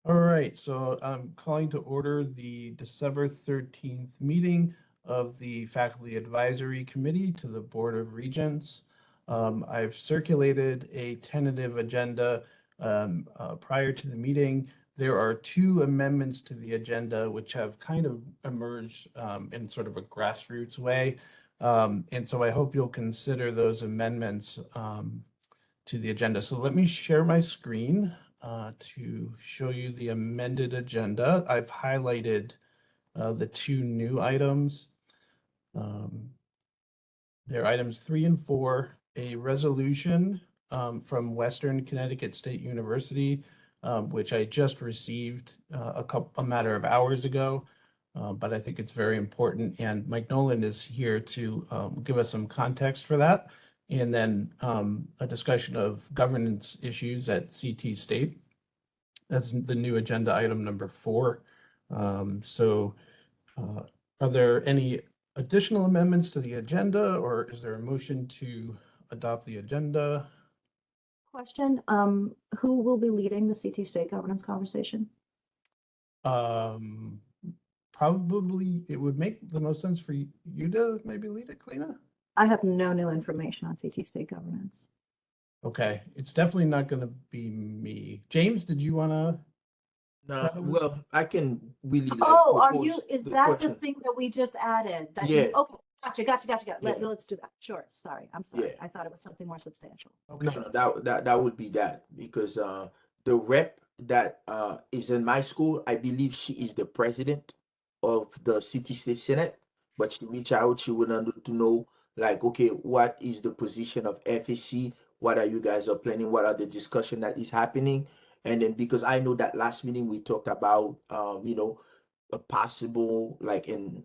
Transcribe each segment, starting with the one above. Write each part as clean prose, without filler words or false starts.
All right, so I'm calling to order the December 13th meeting of the Faculty Advisory Committee to the Board of Regents. I've circulated a tentative agenda prior to the meeting. There are two amendments to the agenda which have kind of emerged in sort of a grassroots way. And so I hope you'll consider those amendments to the agenda. So let me share my screen to show you the amended agenda. I've highlighted the two new items. They're items 3 and 4, a resolution from Western Connecticut State University, which I just received a matter of hours ago, but I think it's very important. And Mike Nolan is here to give us some context for that. And then a discussion of governance issues at CT State. That's the new agenda item number 4. Are there any additional amendments to the agenda, or is there a motion to adopt the agenda? Question, who will be leading the CT State governance conversation? Probably it would make the most sense for you to maybe lead it, Kalina. I have no new information on CT State governance. Okay, it's definitely not going to be me. James, did you want to? No, well, I can really like. Oh, are you? Is that question. the thing that we just added? That Yeah. Okay, gotcha. Yeah. Let's do that. Sure. Sorry, I'm sorry. Yeah. I thought it was something more substantial. Okay. No, that would be that, because the rep that is in my school, I believe she is the president of the City State Senate, but she reached out, she wanted to know, like, okay, what is the position of FAC? What are you guys are planning? What are the discussion that is happening? And then because I know that last meeting we talked about, a possible, like, in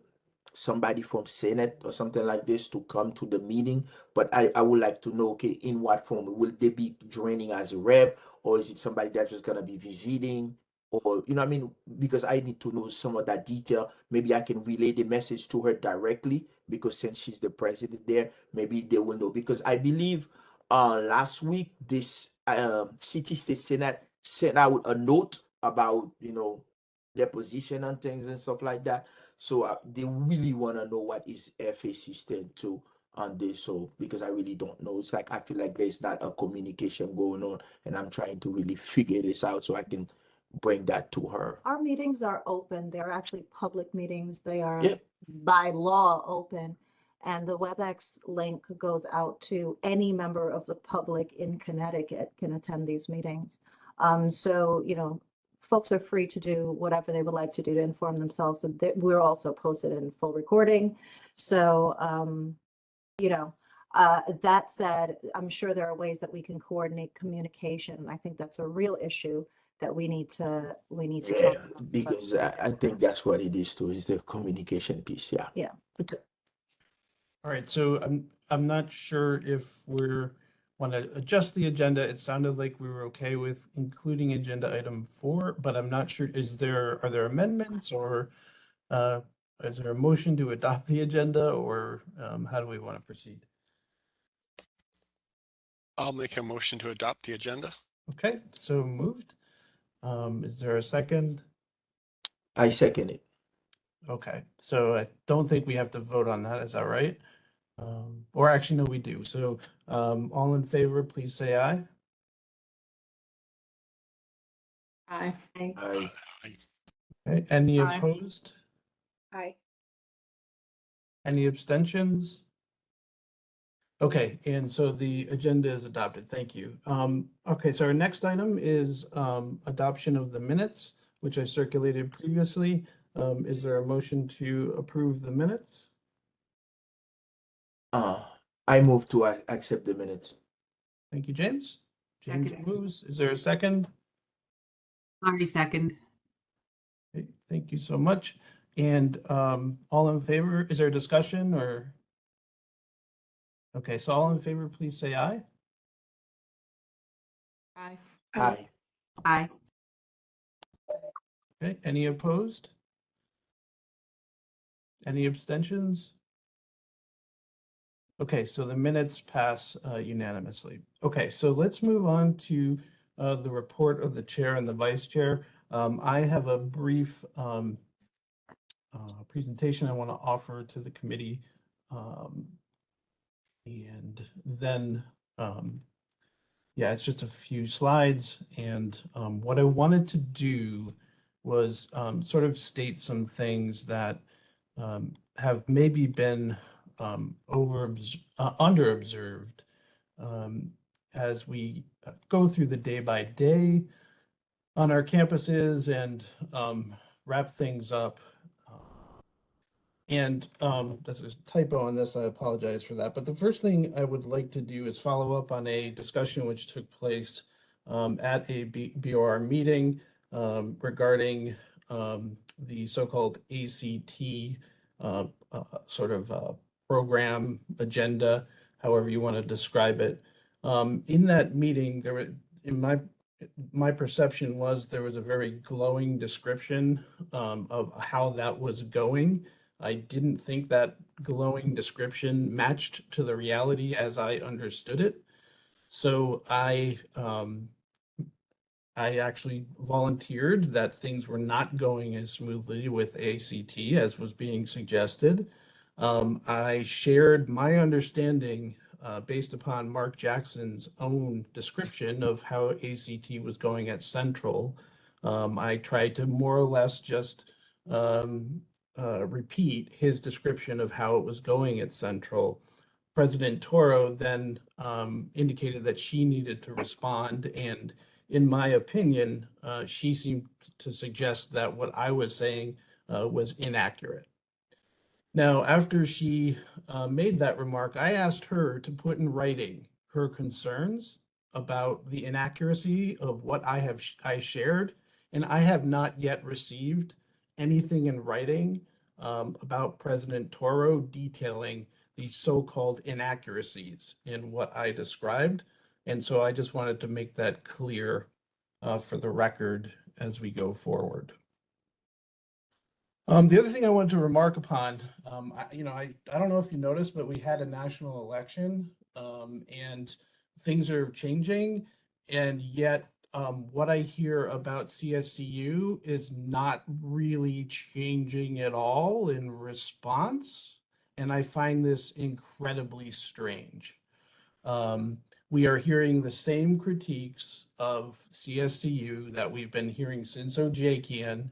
somebody from Senate or something like this to come to the meeting. But I would like to know, okay, in what form? Will they be joining as a rep, or is it somebody that's just gonna be visiting? Or, you know what I mean? Because I need to know some of that detail. Maybe I can relay the message to her directly, because since she's the president there, maybe they will know. Because I believe last week this City State Senate sent out a note about, their position and things and stuff like that. So they really want to know what is FAC stand to on this. So because I really don't know, it's like I feel like there's not a communication going on, and I'm trying to really figure this out so I can bring that to her. Our meetings are open. They're actually public meetings. They are Yeah. by law open. And the WebEx link goes out to any member of the public in Connecticut can attend these meetings. So, folks are free to do whatever they would like to do to inform themselves. So we're also posted in full recording. So, that said, I'm sure there are ways that we can coordinate communication. And I think that's a real issue that we need to Yeah, talk about. because I think that's what it is too, is the communication piece. Yeah. Yeah. Okay. All right, so I'm not sure if we're want to adjust the agenda. It sounded like we were okay with including agenda item 4, but I'm not sure. Are there amendments, or is there a motion to adopt the agenda, or how do we want to proceed? I'll make a motion to adopt the agenda. Okay, so moved. Is there a second? I second it. Okay, so I don't think we have to vote on that. Is that right? Or actually, no, we do. So all in favor, please say aye. Aye. I Okay. Any Aye. opposed? Aye. Any abstentions? Okay, and so the agenda is adopted. Thank you. Okay, so our next item is adoption of the minutes, which I circulated previously. Is there a motion to approve the minutes? I move to accept the minutes. Thank you, James. James Second. moves. Is there a second? Sorry, second. Okay, thank you so much. And all in favor, is there a discussion or? Okay, so all in favor, please say aye. Aye. Aye. Aye. Okay, any opposed? Any abstentions? Okay, so the minutes pass unanimously. Okay, so let's move on to the report of the chair and the vice chair. I have a brief presentation I want to offer to the committee. And then, yeah, it's just a few slides. And what I wanted to do was sort of state some things that have maybe been underobserved as we go through the day by day on our campuses and wrap things up. And there's a typo on this, I apologize for that. But the first thing I would like to do is follow up on a discussion which took place at a BOR meeting regarding the so-called ACT sort of program agenda, however you want to describe it. In that meeting, there were, in my perception was there was a very glowing description of how that was going. I didn't think that glowing description matched to the reality as I understood it. So I actually volunteered that things were not going as smoothly with ACT as was being suggested. I shared my understanding based upon Mark Jackson's own description of how ACT was going at Central. I tried to more or less just repeat his description of how it was going at Central. President Toro then indicated that she needed to respond, and in my opinion, she seemed to suggest that what I was saying was inaccurate. Now, after she made that remark, I asked her to put in writing her concerns about the inaccuracy of what I shared, and I have not yet received anything in writing about President Toro detailing these so-called inaccuracies in what I described. And so I just wanted to make that clear for the record as we go forward. The other thing I wanted to remark upon, I don't know if you noticed, but we had a national election and things are changing. And yet what I hear about CSCU is not really changing at all in response. And I find this incredibly strange. We are hearing the same critiques of CSCU that we've been hearing since Ojakian.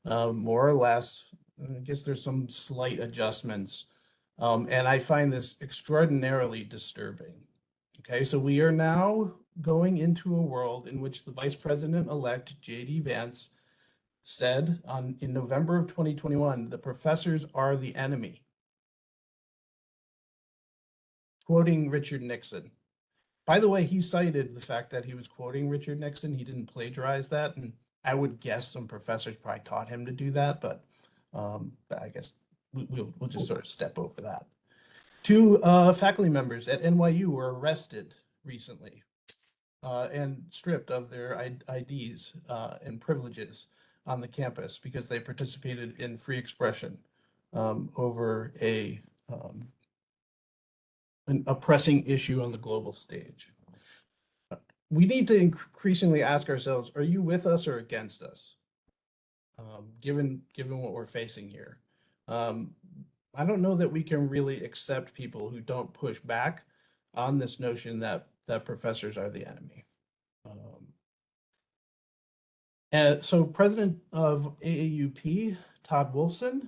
More or less. I guess there's some slight adjustments. And I find this extraordinarily disturbing. Okay, so we are now going into a world in which the Vice President-elect J.D. Vance said in November of 2021, the professors are the enemy. Quoting Richard Nixon. By the way, he cited the fact that he was quoting Richard Nixon. He didn't plagiarize that. And I would guess some professors probably taught him to do that, but I guess we'll just sort of step over that. Two faculty members at NYU were arrested recently and stripped of their IDs and privileges on the campus because they participated in free expression over a pressing issue on the global stage. We need to increasingly ask ourselves, are you with us or against us? Given what we're facing here. I don't know that we can really accept people who don't push back on this notion that professors are the enemy. And so President of AAUP, Todd Wolfson,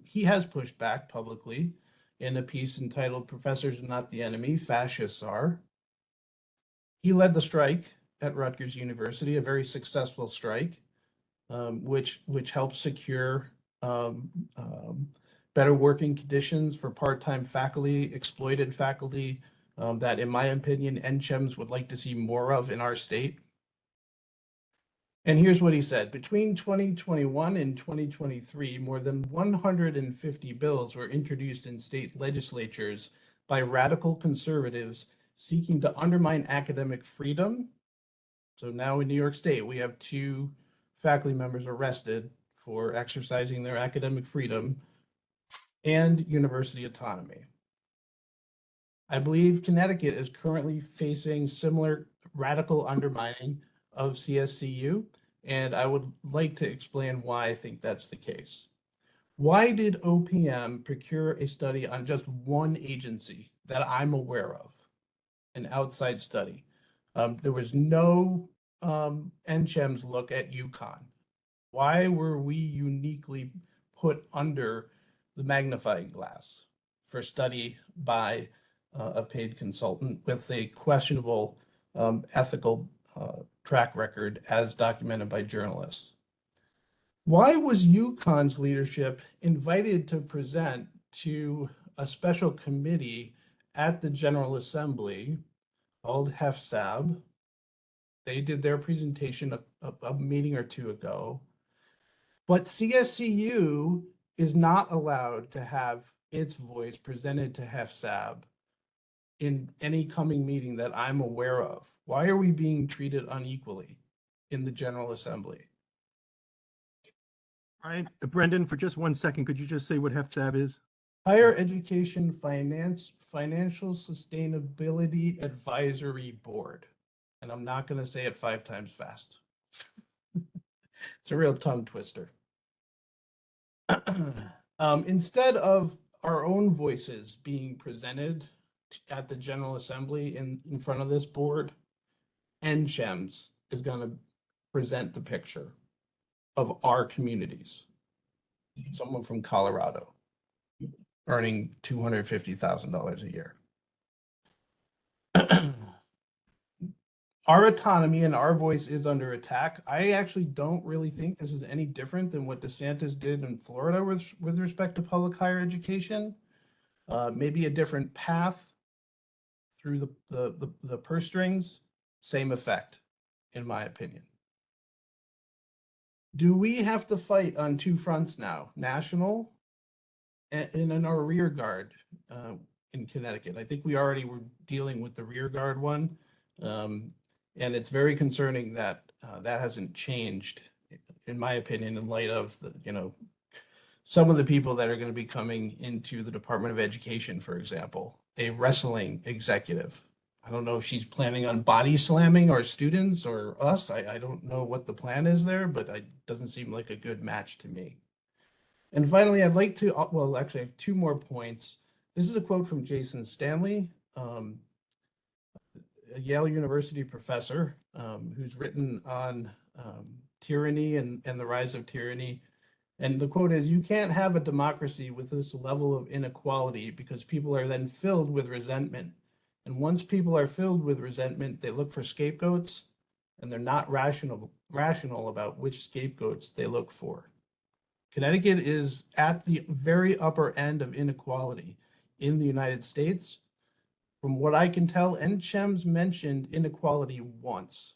he has pushed back publicly in a piece entitled "Professors Are Not the Enemy, Fascists Are." He led the strike at Rutgers University, a very successful strike, which helped secure better working conditions for part-time faculty, exploited faculty, that in my opinion, NCHEMS would like to see more of in our state. And here's what he said: between 2021 and 2023, more than 150 bills were introduced in state legislatures by radical conservatives seeking to undermine academic freedom. So now in New York State, we have 2 faculty members arrested for exercising their academic freedom and university autonomy. I believe Connecticut is currently facing similar radical undermining of CSCU, And I would like to explain why I think that's the case. Why did OPM procure a study on just one agency that I'm aware of, an outside study? There was no NCHEM's look at UConn. Why were we uniquely put under the magnifying glass for study by a paid consultant with a questionable ethical track record as documented by journalists? Why was UConn's leadership invited to present to a special committee at the General Assembly called FAC? They did their presentation a meeting or two ago. But CSCU is not allowed to have its voice presented to HEFSAB in any coming meeting that I'm aware of. Why are we being treated unequally in the General Assembly? All right, Brendan, for just 1 second, could you just say what HEFSAB is? Higher Education Financial Sustainability Advisory Board. And I'm not going to say it 5 times fast. It's a real tongue twister. Instead of our own voices being presented at the General Assembly in front of this board, NCHEMS is going to present the picture of our communities. Someone from Colorado earning $250,000 a year. Our autonomy and our voice is under attack. I actually don't really think this is any different than what DeSantis did in Florida with respect to public higher education. Maybe a different path through the purse strings, same effect, in my opinion. Do we have to fight on 2 fronts now? National and in our rear guard in Connecticut. I think we already were dealing with the rear guard one. And it's very concerning that that hasn't changed, in my opinion, in light of the, some of the people that are going to be coming into the Department of Education, for example, a wrestling executive. I don't know if she's planning on body slamming our students or us. I don't know what the plan is there, but it doesn't seem like a good match to me. And finally, I'd like to, well, actually I have 2 more points. This is a quote from Jason Stanley, a Yale University professor who's written on tyranny and the rise of tyranny. And the quote is, "You can't have a democracy with this level of inequality because people are then filled with resentment. And once people are filled with resentment, they look for scapegoats and they're not rational about which scapegoats they look for." Connecticut is at the very upper end of inequality in the United States. From what I can tell, NCHEMS mentioned inequality once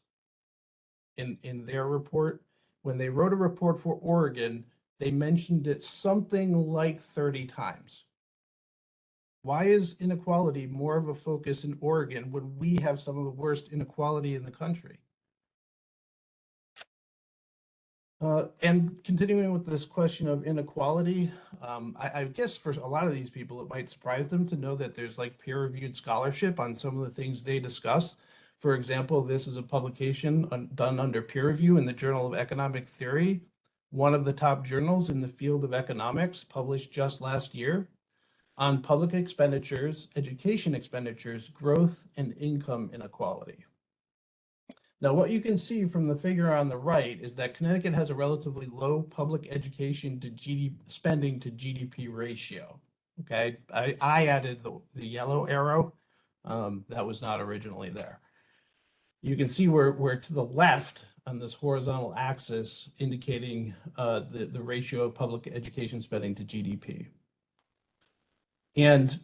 in their report. When they wrote a report for Oregon, they mentioned it something like 30 times. Why is inequality more of a focus in Oregon when we have some of the worst inequality in the country? And continuing with this question of inequality, I guess for a lot of these people, it might surprise them to know that there's like peer-reviewed scholarship on some of the things they discuss. For example, this is a publication done under peer review in the Journal of Economic Theory, one of the top journals in the field of economics, published just last year, on public expenditures, education expenditures, growth, and income inequality. Now, what you can see from the figure on the right is that Connecticut has a relatively low public education to spending to GDP ratio. Okay, I added the yellow arrow that was not originally there. You can see we're to the left on this horizontal axis indicating the ratio of public education spending to GDP. And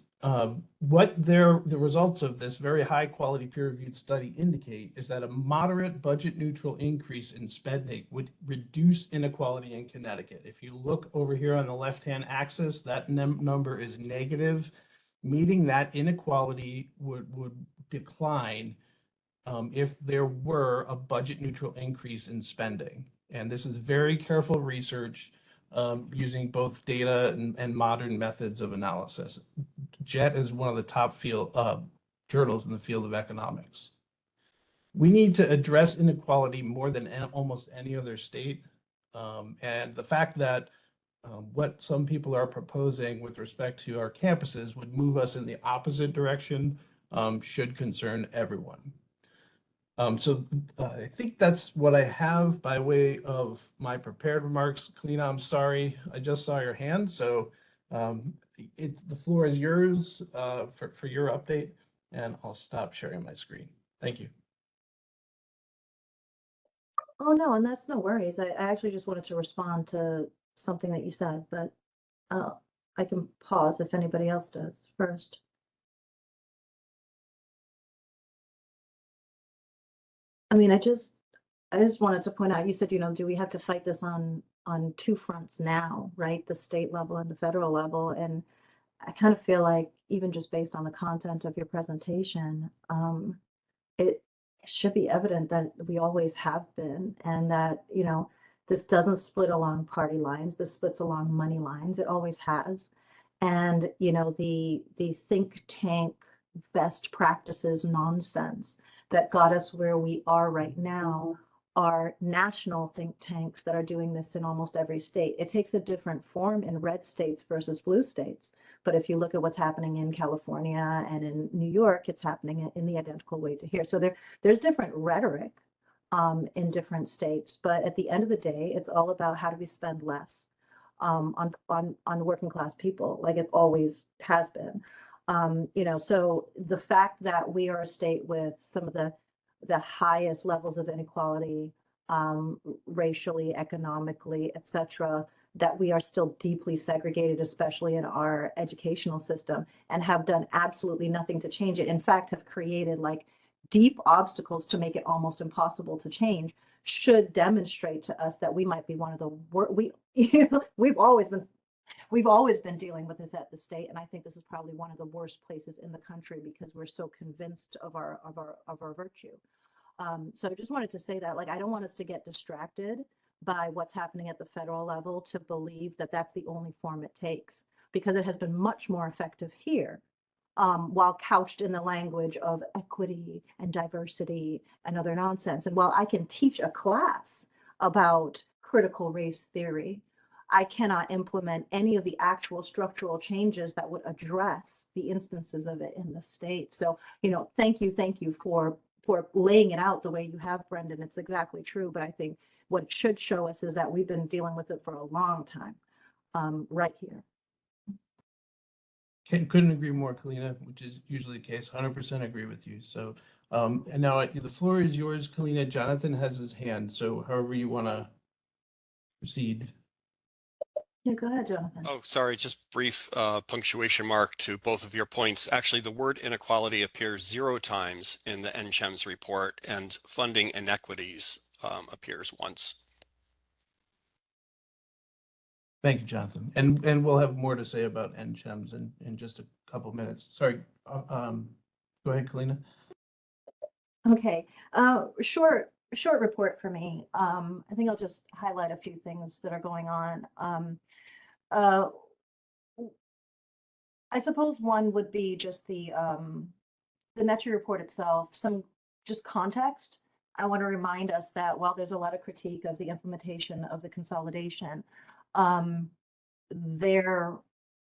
what the results of this very high quality peer-reviewed study indicate is that a moderate budget neutral increase in spending would reduce inequality in Connecticut. If you look over here on the left-hand axis, that number is negative, meaning that inequality would decline if there were a budget neutral increase in spending. And this is very careful research using both data and modern methods of analysis. JET is one of the top journals in the field of economics. we need to address inequality more than almost any other state. And the fact that what some people are proposing with respect to our campuses would move us in the opposite direction should concern everyone. So I think that's what I have by way of my prepared remarks. Kalina, I'm sorry, I just saw your hand, so the floor is yours for your update, and I'll stop sharing my screen. Thank you. Oh, no, and that's no worries. I actually just wanted to respond to something that you said, but I can pause if anybody else does first. I mean, I just wanted to point out, you said, do we have to fight this on two fronts now, right? The state level and the federal level. And I kind of feel like even just based on the content of your presentation, it should be evident that we always have been, and that, this doesn't split along party lines. This splits along money lines. It always has. And, the think tank best practices nonsense that got us where we are right now are national think tanks that are doing this in almost every state. It takes a different form in red states versus blue states. But if you look at what's happening in California and in New York, it's happening in the identical way to here. So there's different rhetoric in different states. But at the end of the day, it's all about how do we spend less on working class people, like it always has been. So the fact that we are a state with some of the highest levels of inequality, racially, economically, et cetera, that we are still deeply segregated, especially in our educational system, and have done absolutely nothing to change it. In fact, have created like deep obstacles to make it almost impossible to change, should demonstrate to us that we might be one of the worst. We've always been dealing with this at the state, and I think this is probably one of the worst places in the country because we're so convinced of our virtue. So I just wanted to say that, like, I don't want us to get distracted by what's happening at the federal level to believe that that's the only form it takes, because it has been much more effective here, while couched in the language of equity and diversity and other nonsense. And while I can teach a class about critical race theory, I cannot implement any of the actual structural changes that would address the instances of it in the state. So, thank you for laying it out the way you have, Brendan. It's exactly true. But I think what it should show us is that we've been dealing with it for a long time, right here. Couldn't agree more, Kalina, which is usually the case. 100% agree with you. So, and now the floor is yours, Kalina. Jonathan has his hand. So however you want to proceed. Yeah, go ahead, Jonathan. Oh, sorry, just brief punctuation mark to both of your points. Actually, the word inequality appears 0 times in the NCHEMS report, and funding inequities appears once. Thank you, Jonathan. And we'll have more to say about NCHEMS in just a couple minutes. Sorry. Go ahead, Kalina. Okay, short report for me. I think I'll just highlight a few things that are going on. I suppose one would be just the NETCHI report itself, some just context. I want to remind us that while there's a lot of critique of the implementation of the consolidation, their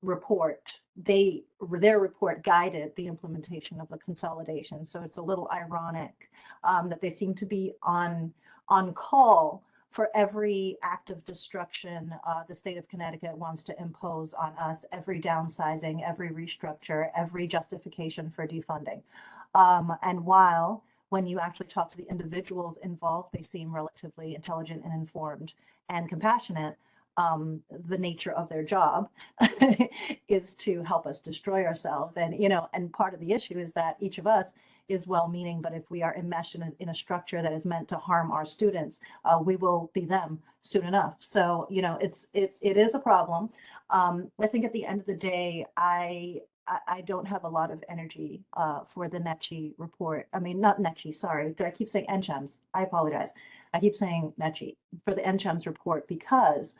report guided the implementation of the consolidation. So it's a little ironic that they seem to be on call for every act of destruction the state of Connecticut wants to impose on us, every downsizing, every restructure, every justification for defunding. And while when you actually talk to the individuals involved, they seem relatively intelligent and informed and compassionate. The nature of their job is to help us destroy ourselves. And, and part of the issue is that each of us is well-meaning, but if we are enmeshed in a structure that is meant to harm our students, we will be them soon enough. So, it is a problem. I think at the end of the day, I don't have a lot of energy for the NETCHI report. I mean, not NETCHI, sorry. I keep saying NCHEMS. I apologize. I keep saying NETCHI for the NCHEMS report because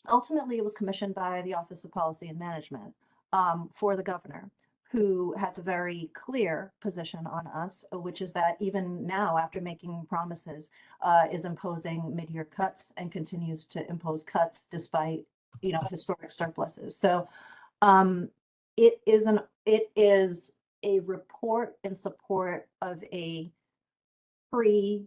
ultimately it was commissioned by the Office of Policy and Management for the governor, who has a very clear position on us, which is that even now, after making promises, is imposing mid-year cuts and continues to impose cuts despite, historic surpluses. So it is a report in support of a pre,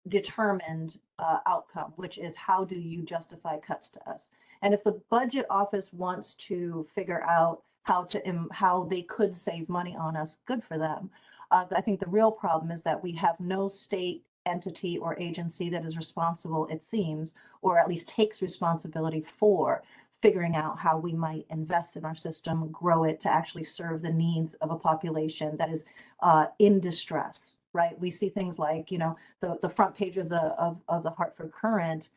determined outcome, which is how do you justify cuts to us? And if the budget office wants to figure out how they could save money on us, good for them. I think the real problem is that we have no state entity or agency that is responsible, it seems, or at least takes responsibility for figuring out how we might invest in our system, grow it to actually serve the needs of a population that is in distress, right? We see things like, the front page of the Hartford Courant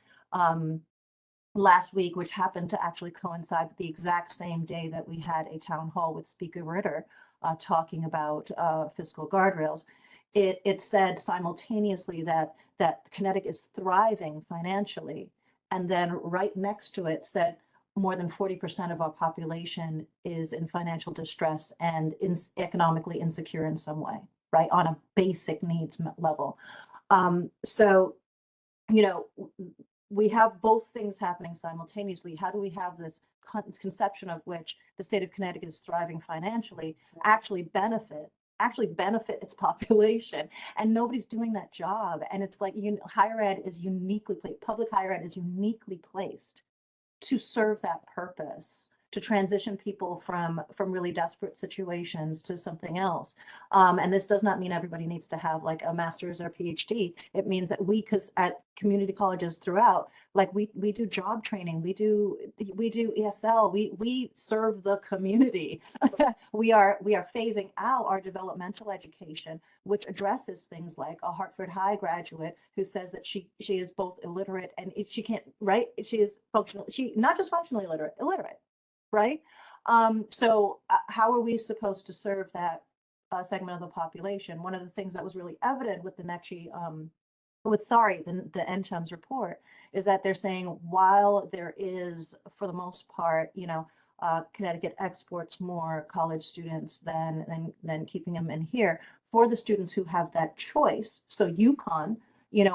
last week, which happened to actually coincide with the exact same day that we had a town hall with Speaker Ritter talking about fiscal guardrails. It said simultaneously that Connecticut is thriving financially, and then right next to it said more than 40% of our population is in financial distress and economically insecure in some way, right, on a basic needs level. So, we have both things happening simultaneously. How do we have this conception of which the state of Connecticut is thriving financially actually benefit its population? And nobody's doing that job. And it's like, higher ed is uniquely placed, public higher ed is uniquely placed to serve that purpose, to transition people from really desperate situations to something else. And this does not mean everybody needs to have like a master's or PhD. It means that because at community colleges throughout, like we do job training, we do ESL, we serve the community. we are phasing out our developmental education, which addresses things like a Hartford High graduate who says that she is both illiterate and she can't, right? She is functional, not just functionally illiterate. Right? So how are we supposed to serve that segment of the population? One of the things that was really evident with the NECHI, the NCHEMS report, is that they're saying while there is, for the most part, Connecticut exports more college students than keeping them in here, for the students who have that choice. So UConn,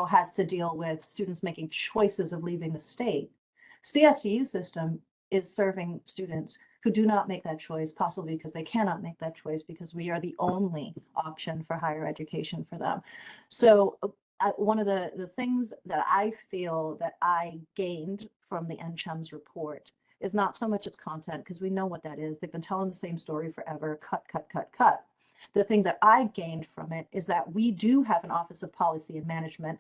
has to deal with students making choices of leaving the state. CSU system is serving students who do not make that choice, possibly because they cannot make that choice because we are the only option for higher education for them. So one of the things that I feel that I gained from the NCHEMS report is not so much its content, because we know what that is. They've been telling the same story forever, cut, cut, cut, cut. The thing that I gained from it is that we do have an Office of Policy and Management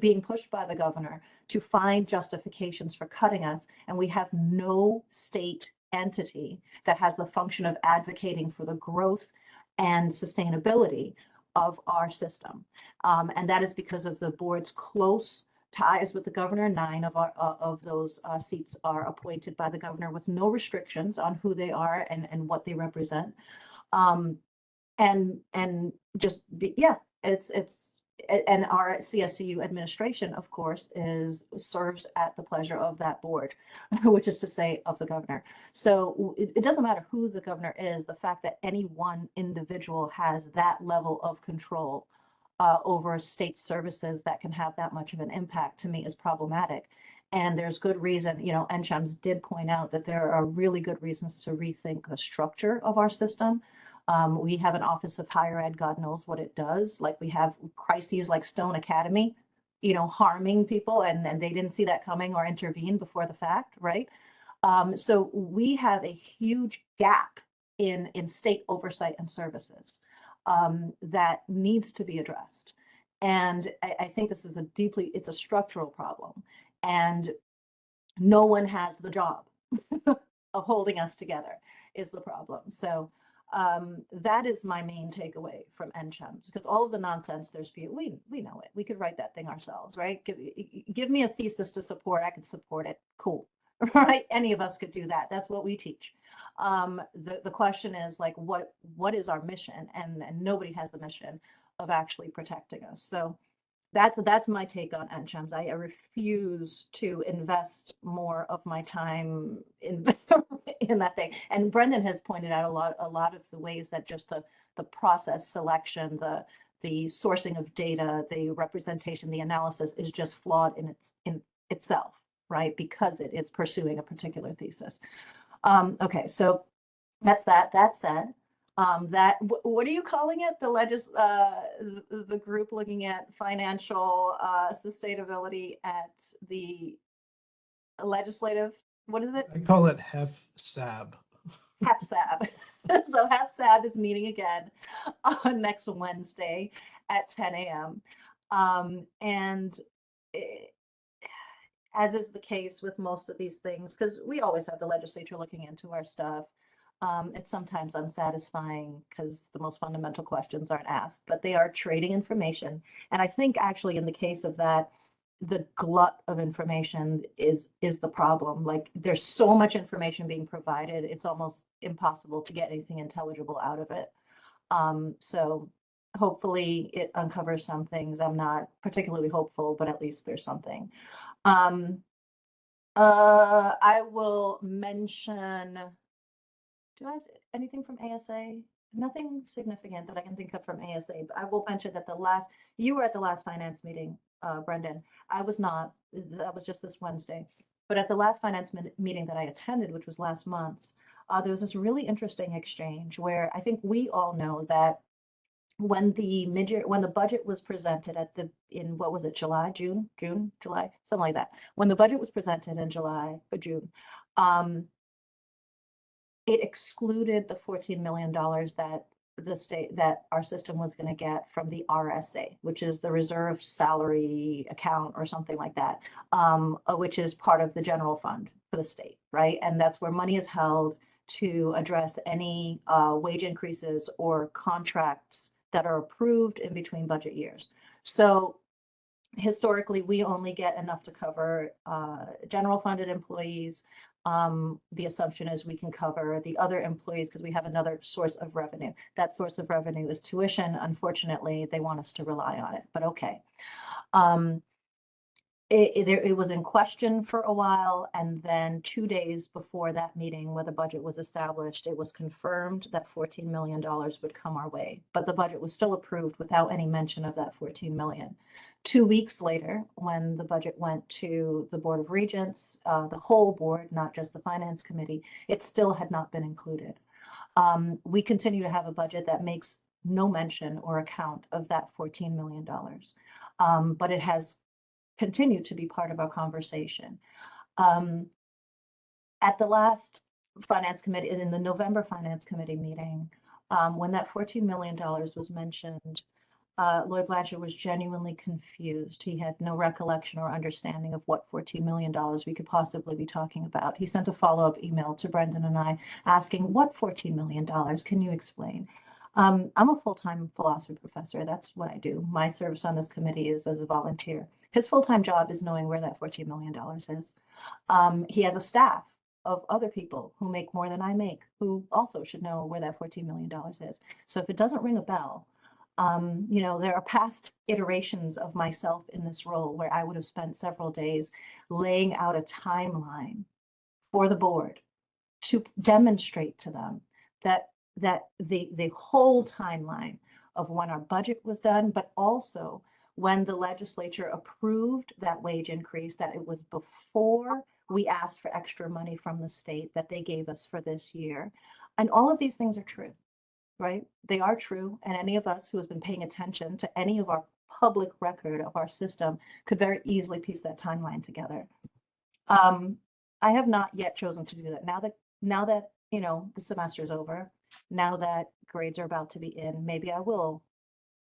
being pushed by the governor to find justifications for cutting us, and we have no state entity that has the function of advocating for the growth and sustainability of our system. And that is because of the board's close ties with the governor. 9 of those seats are appointed by the governor with no restrictions on who they are and what they represent. And just and our CSCU administration, of course, serves at the pleasure of that board, which is to say of the governor. So it doesn't matter who the governor is. The fact that any one individual has that level of control over state services that can have that much of an impact, to me, is problematic. And there's good reason, NCHEMS did point out that there are really good reasons to rethink the structure of our system. We have an Office of Higher Ed, God knows what it does. Like, we have crises like Stone Academy, harming people, and they didn't see that coming or intervene before the fact, right? So we have a huge gap in state oversight and services that needs to be addressed. And I think this is it's a structural problem, and no one has the job of holding us together is the problem. So that is my main takeaway from NCHEMS, because all of the nonsense we know it. We could write that thing ourselves, right? Give me a thesis to support, I could support it. Cool, right? Any of us could do that. That's what we teach. The question is, like, what is our mission? And nobody has the mission of actually protecting us. So that's my take on NCHEMS. I refuse to invest more of my time in in that thing. And Brendan has pointed out a lot of the ways that just the process selection, the sourcing of data, the representation, the analysis is just flawed in itself, right? Because it is pursuing a particular thesis. Okay, so that's that. That said, what are you calling it? The group looking at financial sustainability at the legislative. What is it? I call it HEFSAB. HEFSAB. So HEFSAB is meeting again on next Wednesday at 10 a.m. And as is the case with most of these things, because we always have the legislature looking into our stuff. It's sometimes unsatisfying because the most fundamental questions aren't asked, but they are trading information. And I think actually in the case of that, the glut of information is the problem. Like there's so much information being provided, it's almost impossible to get anything intelligible out of it. So hopefully it uncovers some things. I'm not particularly hopeful, but at least there's something. I will mention, do I have anything from ASA? Nothing significant that I can think of from ASA, but I will mention that you were at the last finance meeting, Brendan. I was not, that was just this Wednesday. But at the last finance meeting that I attended, which was last month, there was this really interesting exchange where I think we all know that when the budget was presented in what was it, July, June, July, something like that. When the budget was presented in July or June, it excluded the $14 million that our system was going to get from the RSA, which is the reserve salary account or something like that, which is part of the general fund for the state, right? And that's where money is held to address any wage increases or contracts that are approved in between budget years. So historically, we only get enough to cover general funded employees. The assumption is we can cover the other employees because we have another source of revenue. That source of revenue is tuition. Unfortunately, they want us to rely on it, but okay. It was in question for a while, and then 2 days before that meeting where the budget was established, it was confirmed that $14 million would come our way, but the budget was still approved without any mention of that $14 million. 2 weeks later, when the budget went to the Board of Regents, the whole board, not just the Finance Committee, it still had not been included. We continue to have a budget that makes no mention or account of that $14 million, but it has continue to be part of our conversation. At the last Finance Committee, in the November Finance Committee meeting, when that $14 million was mentioned, Lloyd Blanchard was genuinely confused. He had no recollection or understanding of what $14 million we could possibly be talking about. He sent a follow-up email to Brendan and I asking, what $14 million? Can you explain? I'm a full-time philosophy professor. That's what I do. My service on this committee is as a volunteer. His full-time job is knowing where that $14 million is. He has a staff of other people who make more than I make, who also should know where that $14 million is. So if it doesn't ring a bell, there are past iterations of myself in this role where I would have spent several days laying out a timeline for the board to demonstrate to them that the whole timeline of when our budget was done, but also when the legislature approved that wage increase, that it was before we asked for extra money from the state that they gave us for this year. And all of these things are true, right? They are true. And any of us who has been paying attention to any of our public record of our system could very easily piece that timeline together. I have not yet chosen to do that. Now that the semester is over, now that grades are about to be in, maybe I will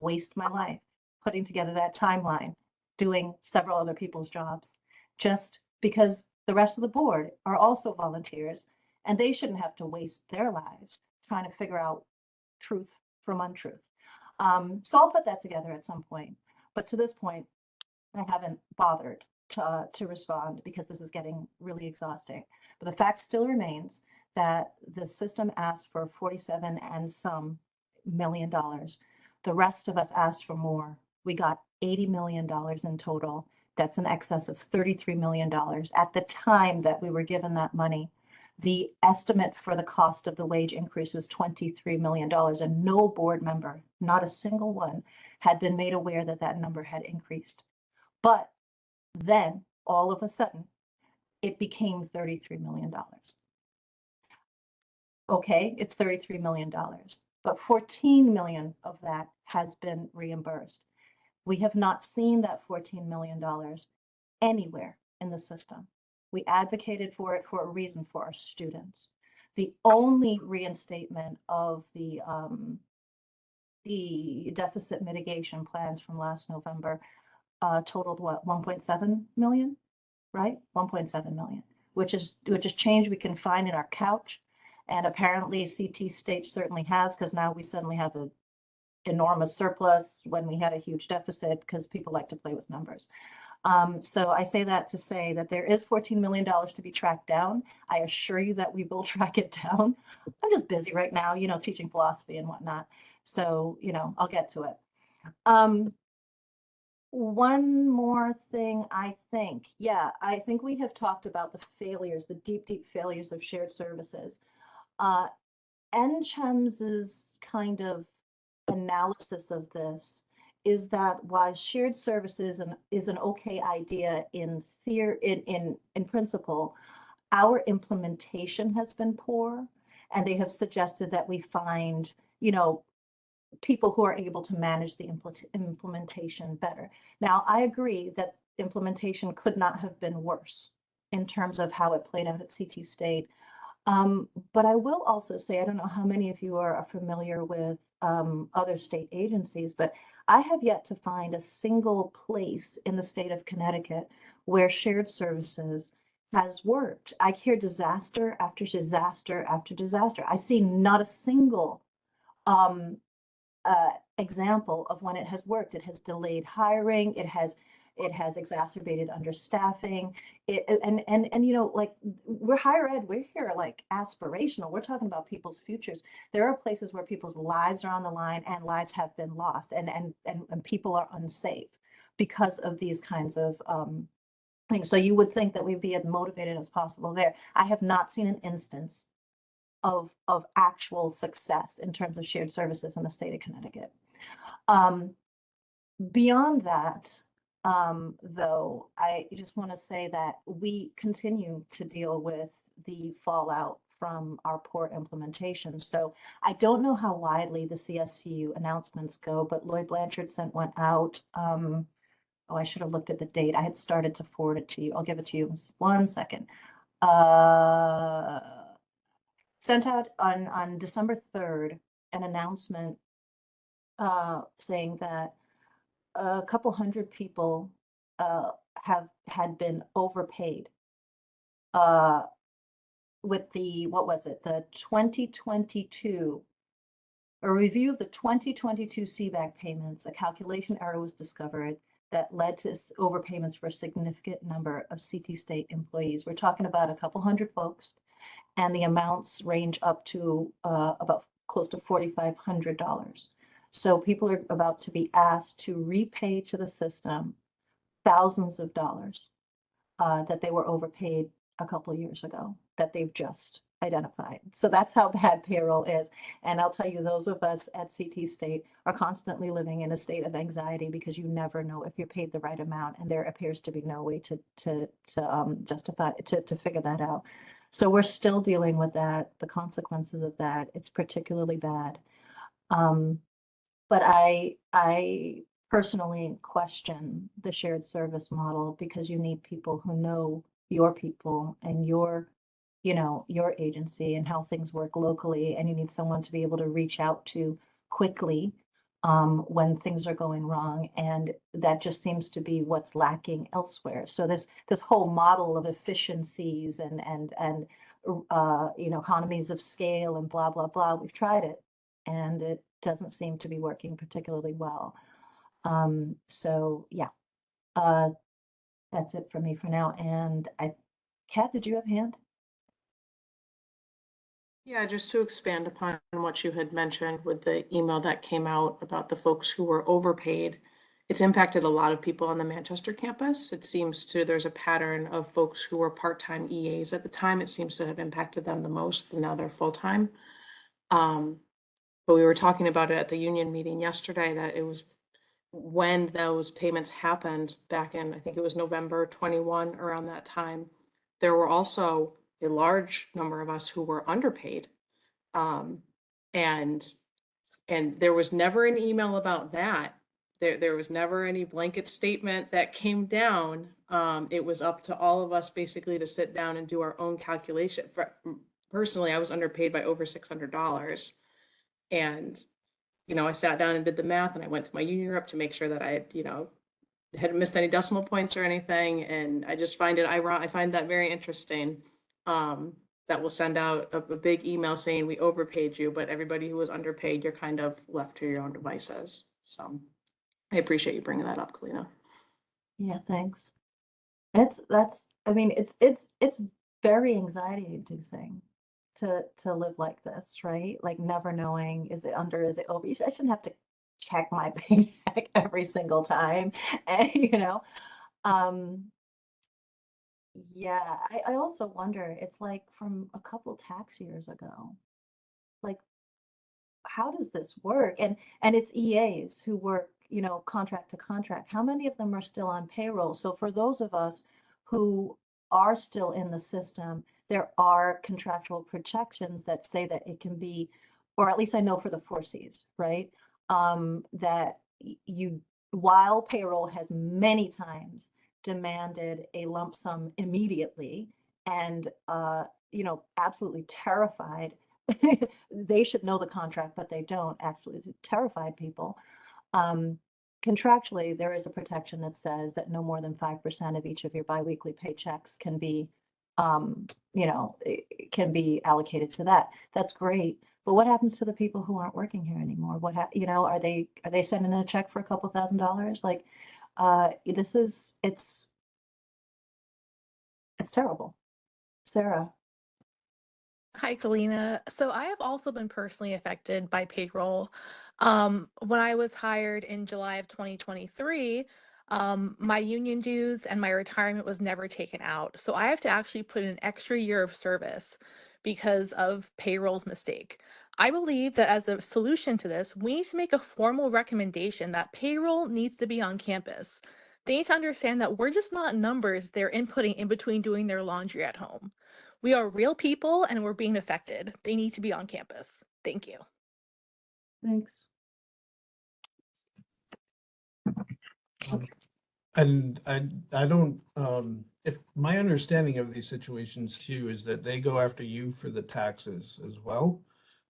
waste my life putting together that timeline, doing several other people's jobs, just because the rest of the board are also volunteers and they shouldn't have to waste their lives trying to figure out truth from untruth. So I'll put that together at some point. But to this point, I haven't bothered to respond because this is getting really exhausting. But the fact still remains that the system asked for 47 and some $million. The rest of us asked for more. We got $80 million in total. That's in excess of $33 million. At the time that we were given that money, the estimate for the cost of the wage increase was $23 million, and no board member, not a single one, had been made aware that that number had increased. But then, all of a sudden, it became $33 million. Okay, it's $33 million, but 14 million of that has been reimbursed. We have not seen that $14 million anywhere in the system. We advocated for it for a reason, for our students. The only reinstatement of the deficit mitigation plans from last November totaled what, 1.7 million, right? 1.7 million, which is change we can find in our couch. And apparently CT State certainly has, because now we suddenly have an enormous surplus when we had a huge deficit, because people like to play with numbers. So I say that to say that there is $14 million to be tracked down. I assure you that we will track it down. I'm just busy right now, you know, teaching philosophy and whatnot. So, you know, I'll get to it. One more thing, I think we have talked about the failures, the deep, deep failures of shared services. NCHEMS's kind of analysis of this is that while shared services is an okay idea in theory, in principle, our implementation has been poor, and they have suggested that we find, you know, people who are able to manage the implementation better. Now, I agree that implementation could not have been worse in terms of how it played out at CT State. But I will also say, I don't know how many of you are familiar with other state agencies, but I have yet to find a single place in the state of Connecticut where shared services has worked. I hear disaster after disaster after disaster. I see not a single example of when it has worked. It has delayed hiring. It has exacerbated understaffing. And you know, like, we're higher ed, we're here like aspirational. We're talking about people's futures. There are places where people's lives are on the line and lives have been lost, and people are unsafe because of these kinds of things. So you would think that we'd be as motivated as possible there. I have not seen an instance of actual success in terms of shared services in the state of Connecticut. Beyond that, though, I just want to say that we continue to deal with the fallout from our poor implementation. So I don't know how widely the CSU announcements go, but Lloyd Blanchard sent one out. Oh, I should have looked at the date. I had started to forward it to you. I'll give it to you. 1 second. Sent out on December 3rd an announcement saying that a couple hundred people had been overpaid with the, what was it, the 2022, a review of the 2022 CBAC payments. A calculation error was discovered that led to overpayments for a significant number of CT State employees. We're talking about a couple hundred folks, and the amounts range up to about close to $4,500. So people are about to be asked to repay to the system thousands of dollars that they were overpaid a couple of years ago, that they've just identified. So that's how bad payroll is. And I'll tell you, those of us at CT State are constantly living in a state of anxiety because you never know if you're paid the right amount, and there appears to be no way to justify, to figure that out. So we're still dealing with that, the consequences of that. It's particularly bad. But I personally question the shared service model, because you need people who know your people and your agency and how things work locally, and you need someone to be able to reach out to quickly when things are going wrong, and that just seems to be what's lacking elsewhere. So this whole model of efficiencies and economies of scale and blah blah blah, we've tried it, and it doesn't seem to be working particularly well. So yeah, that's it for me for now. And Kat, did you have a hand? Yeah, just to expand upon what you had mentioned with the email that came out about the folks who were overpaid. it's impacted a lot of people on the Manchester campus. It seems to, there's a pattern of folks who were part-time EAs at the time. It seems to have impacted them the most, and now they're full-time. But we were talking about it at the union meeting yesterday, that it was when those payments happened back in, I think it was November 21, around that time, there were also a large number of us who were underpaid. And there was never an email about that. There was never any blanket statement that came down. It was up to all of us basically to sit down and do our own calculation. Personally, I was underpaid by over $600. And, I sat down and did the math, and I went to my union rep to make sure that I had, hadn't missed any decimal points or anything. And I just find it ironic. I find that very interesting. That will send out a big email saying we overpaid you, but everybody who was underpaid, you're kind of left to your own devices. So I appreciate you bringing that up, Kalina. Yeah, thanks. It's very anxiety inducing to live like this, right? Like never knowing, is it under, is it over? I shouldn't have to check my paycheck every single time. And yeah, I also wonder, it's like from a couple tax years ago, like how does this work? And it's EAs who work, contract to contract. How many of them are still on payroll? So for those of us who are still in the system, there are contractual protections that say that it can be, or at least I know for the 4Cs, right? That you, while payroll has many times demanded a lump sum immediately and, absolutely terrified. They should know the contract, but they don't actually. Terrified people. Contractually, there is a protection that says that no more than 5% of each of your biweekly paychecks can be, can be allocated to that. That's great. But what happens to the people who aren't working here anymore? Are they sending in a check for a couple $1,000s? Like, it's terrible. Sarah. Hi, Kalina. So I have also been personally affected by payroll. When I was hired in July of 2023, my union dues and my retirement was never taken out. So I have to actually put in an extra year of service because of payroll's mistake. I believe that as a solution to this, we need to make a formal recommendation that payroll needs to be on campus. They need to understand that we're just not numbers they're inputting in between doing their laundry at home. We are real people and we're being affected. They need to be on campus. Thank you. Thanks. And I don't, if my understanding of these situations too is that they go after you for the taxes as well.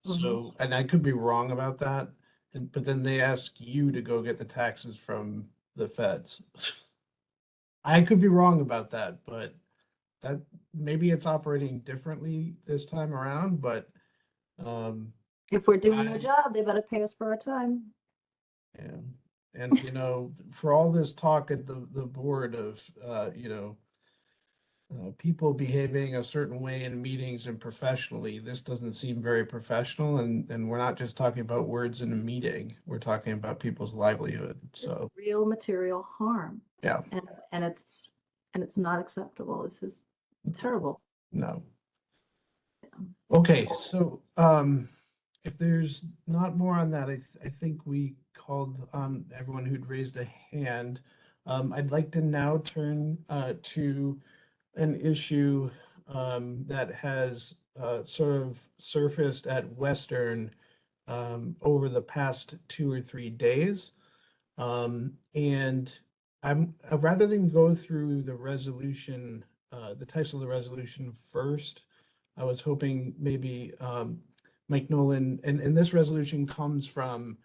So, and I could be wrong about that, but then they ask you to go get the taxes from the feds. I could be wrong about that, but that maybe it's operating differently this time around, but if we're doing our I- job, they better pay us for our time. and for all this talk at the board of people behaving a certain way in meetings and professionally, this doesn't seem very professional, and we're not just talking about words in a meeting, we're talking about people's livelihood. So real material harm. yeah, and it's not acceptable. This is terrible. no. Okay, so if there's not more on that, I think we called on everyone who'd raised a hand. I'd like to now turn to an issue that has sort of surfaced at Western over the past 2 or 3 days. And I'm rather than go through the resolution, the text of the resolution first, I was hoping maybe Mike Nolan, and this resolution comes from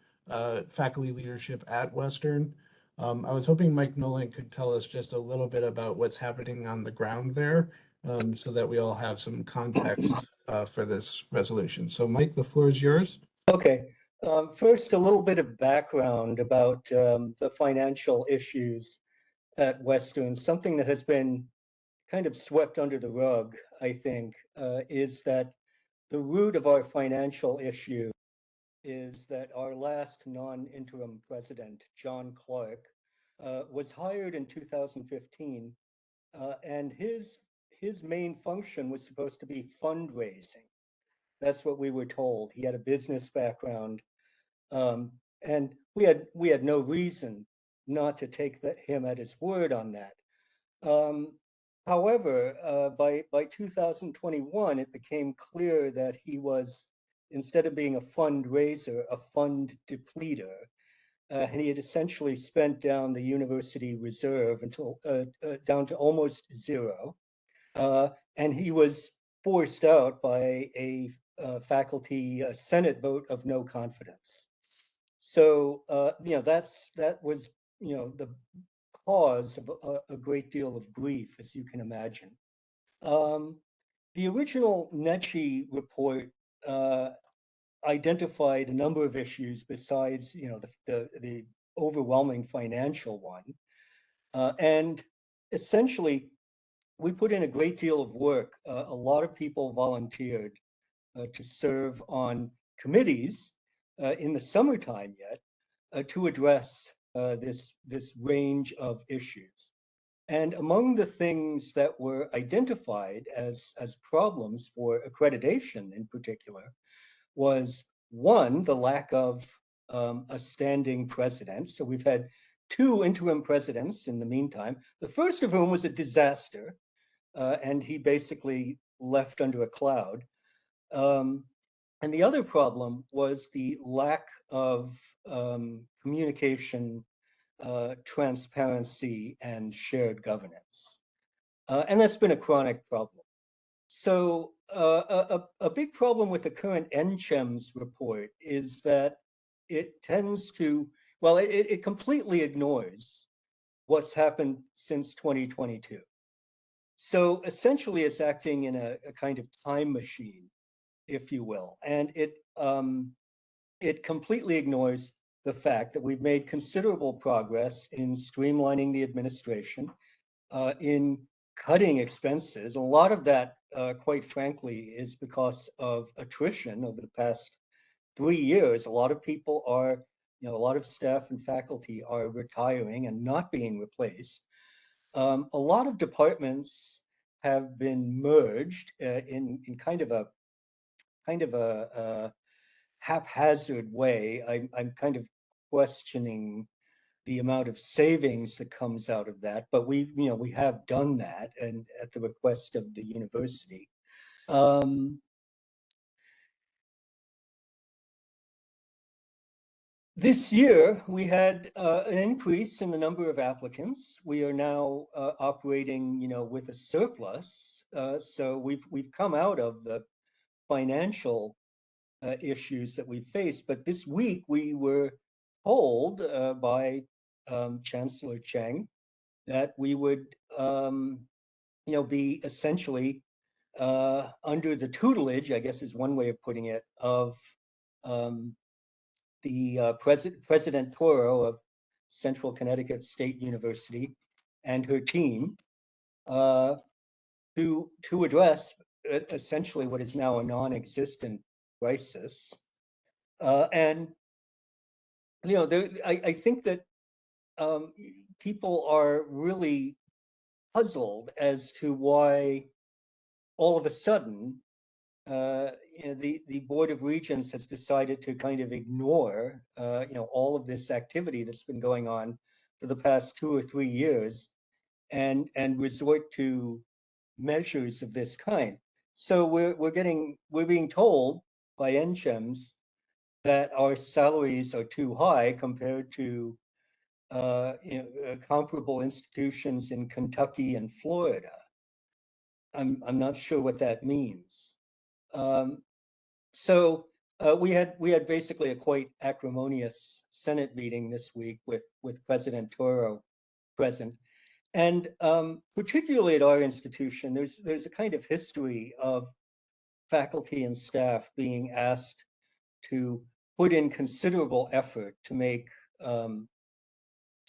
faculty leadership at Western. I was hoping Mike Nolan could tell us just a little bit about what's happening on the ground there, so that we all have some context for this resolution. So Mike, the floor is yours. Okay. First, a little bit of background about the financial issues at Western. Something that has been kind of swept under the rug, I think, is that the root of our financial issue is that our last non-interim president, John Clark, was hired in 2015, and his main function was supposed to be fundraising. That's what we were told. He had a business background, and we had no reason not to take him at his word on that. However, by 2021, it became clear that he was, instead of being a fundraiser, a fund depleter. And he had essentially spent down the university reserve until down to almost zero. And he was forced out by a faculty Senate vote of no confidence. So that was the cause of a great deal of grief, as you can imagine. The original Netchi report identified a number of issues besides the overwhelming financial one, and essentially we put in a great deal of work. A lot of people volunteered to serve on committees in the summertime yet to address this range of issues. And among the things that were identified as problems for accreditation in particular was, one, the lack of a standing president. So we've had two interim presidents in the meantime, the first of whom was a disaster, and he basically left under a cloud. And the other problem was the lack of communication, transparency, and shared governance. And that's been a chronic problem. So a big problem with the current NCHEMS report is that it tends to, well, it completely ignores what's happened since 2022. So essentially it's acting in a kind of time machine, if you will. And it completely ignores the fact that we've made considerable progress in streamlining the administration, in cutting expenses. A lot of that, quite frankly, is because of attrition over the past 3 years. A lot of people are, a lot of staff and faculty are retiring and not being replaced. A lot of departments have been merged in kind of a haphazard way. I'm kind of questioning the amount of savings that comes out of that, but we have done that, and at the request of the university. This year, we had an increase in the number of applicants. We are now operating, with a surplus. So we've come out of the financial issues that we faced. But this week, we were told by Chancellor Cheng that we would, be essentially under the tutelage, I guess is one way of putting it, of the President Toro of Central Connecticut State University and her team to address essentially what is now a non-existent crisis. And I think that people are really puzzled as to why all of a sudden the Board of Regents has decided to kind of ignore all of this activity that's been going on for the past 2 or 3 years and resort to measures of this kind. So we're being told by NCHEMS that our salaries are too high compared to comparable institutions in Kentucky and Florida. I'm not sure what that means. So we had basically a quite acrimonious Senate meeting this week with President Toro present, and particularly at our institution, there's a kind of history of faculty and staff being asked to put in considerable effort to make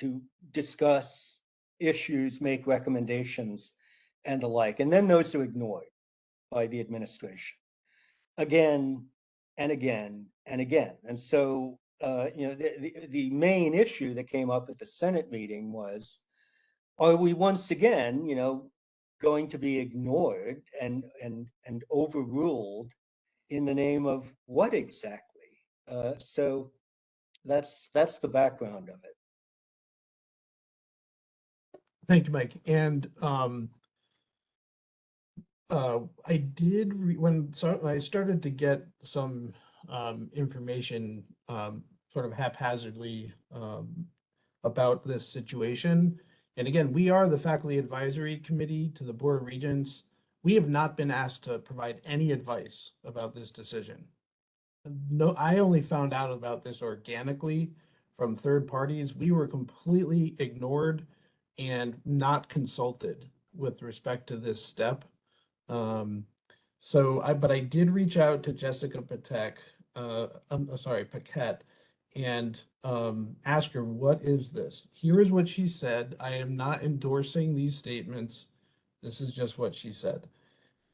to discuss issues, make recommendations, and the like, and then those are ignored by the administration again and again and again. And so the main issue that came up at the Senate meeting was, are we once again, going to be ignored and overruled in the name of what exactly? So that's the background of it. Thank you, Mike. And I did when I started to get some information sort of haphazardly about this situation. And again, we are the Faculty Advisory Committee to the Board of Regents. We have not been asked to provide any advice about this decision. No, I only found out about this organically from third parties. We were completely ignored and not consulted with respect to this step. But I did reach out to Jessica Patek, Paquette, and ask her, what is this? Here is what she said. I am not endorsing these statements. This is just what she said.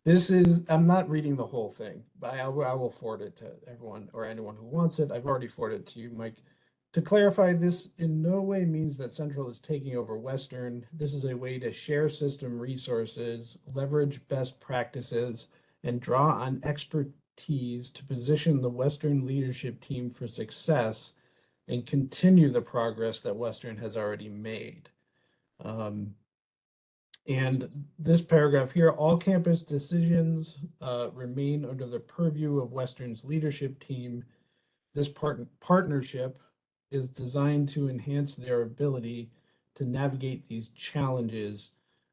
I'm not reading the whole thing, but I will forward it to everyone or anyone who wants it. I've already forwarded it to you, Mike. To clarify, this in no way means that Central is taking over Western. This is a way to share system resources, leverage best practices, and draw on expertise to position the Western leadership team for success and continue the progress that Western has already made. And this paragraph here, all campus decisions remain under the purview of Western's leadership team. This partnership is designed to enhance their ability to navigate these challenges,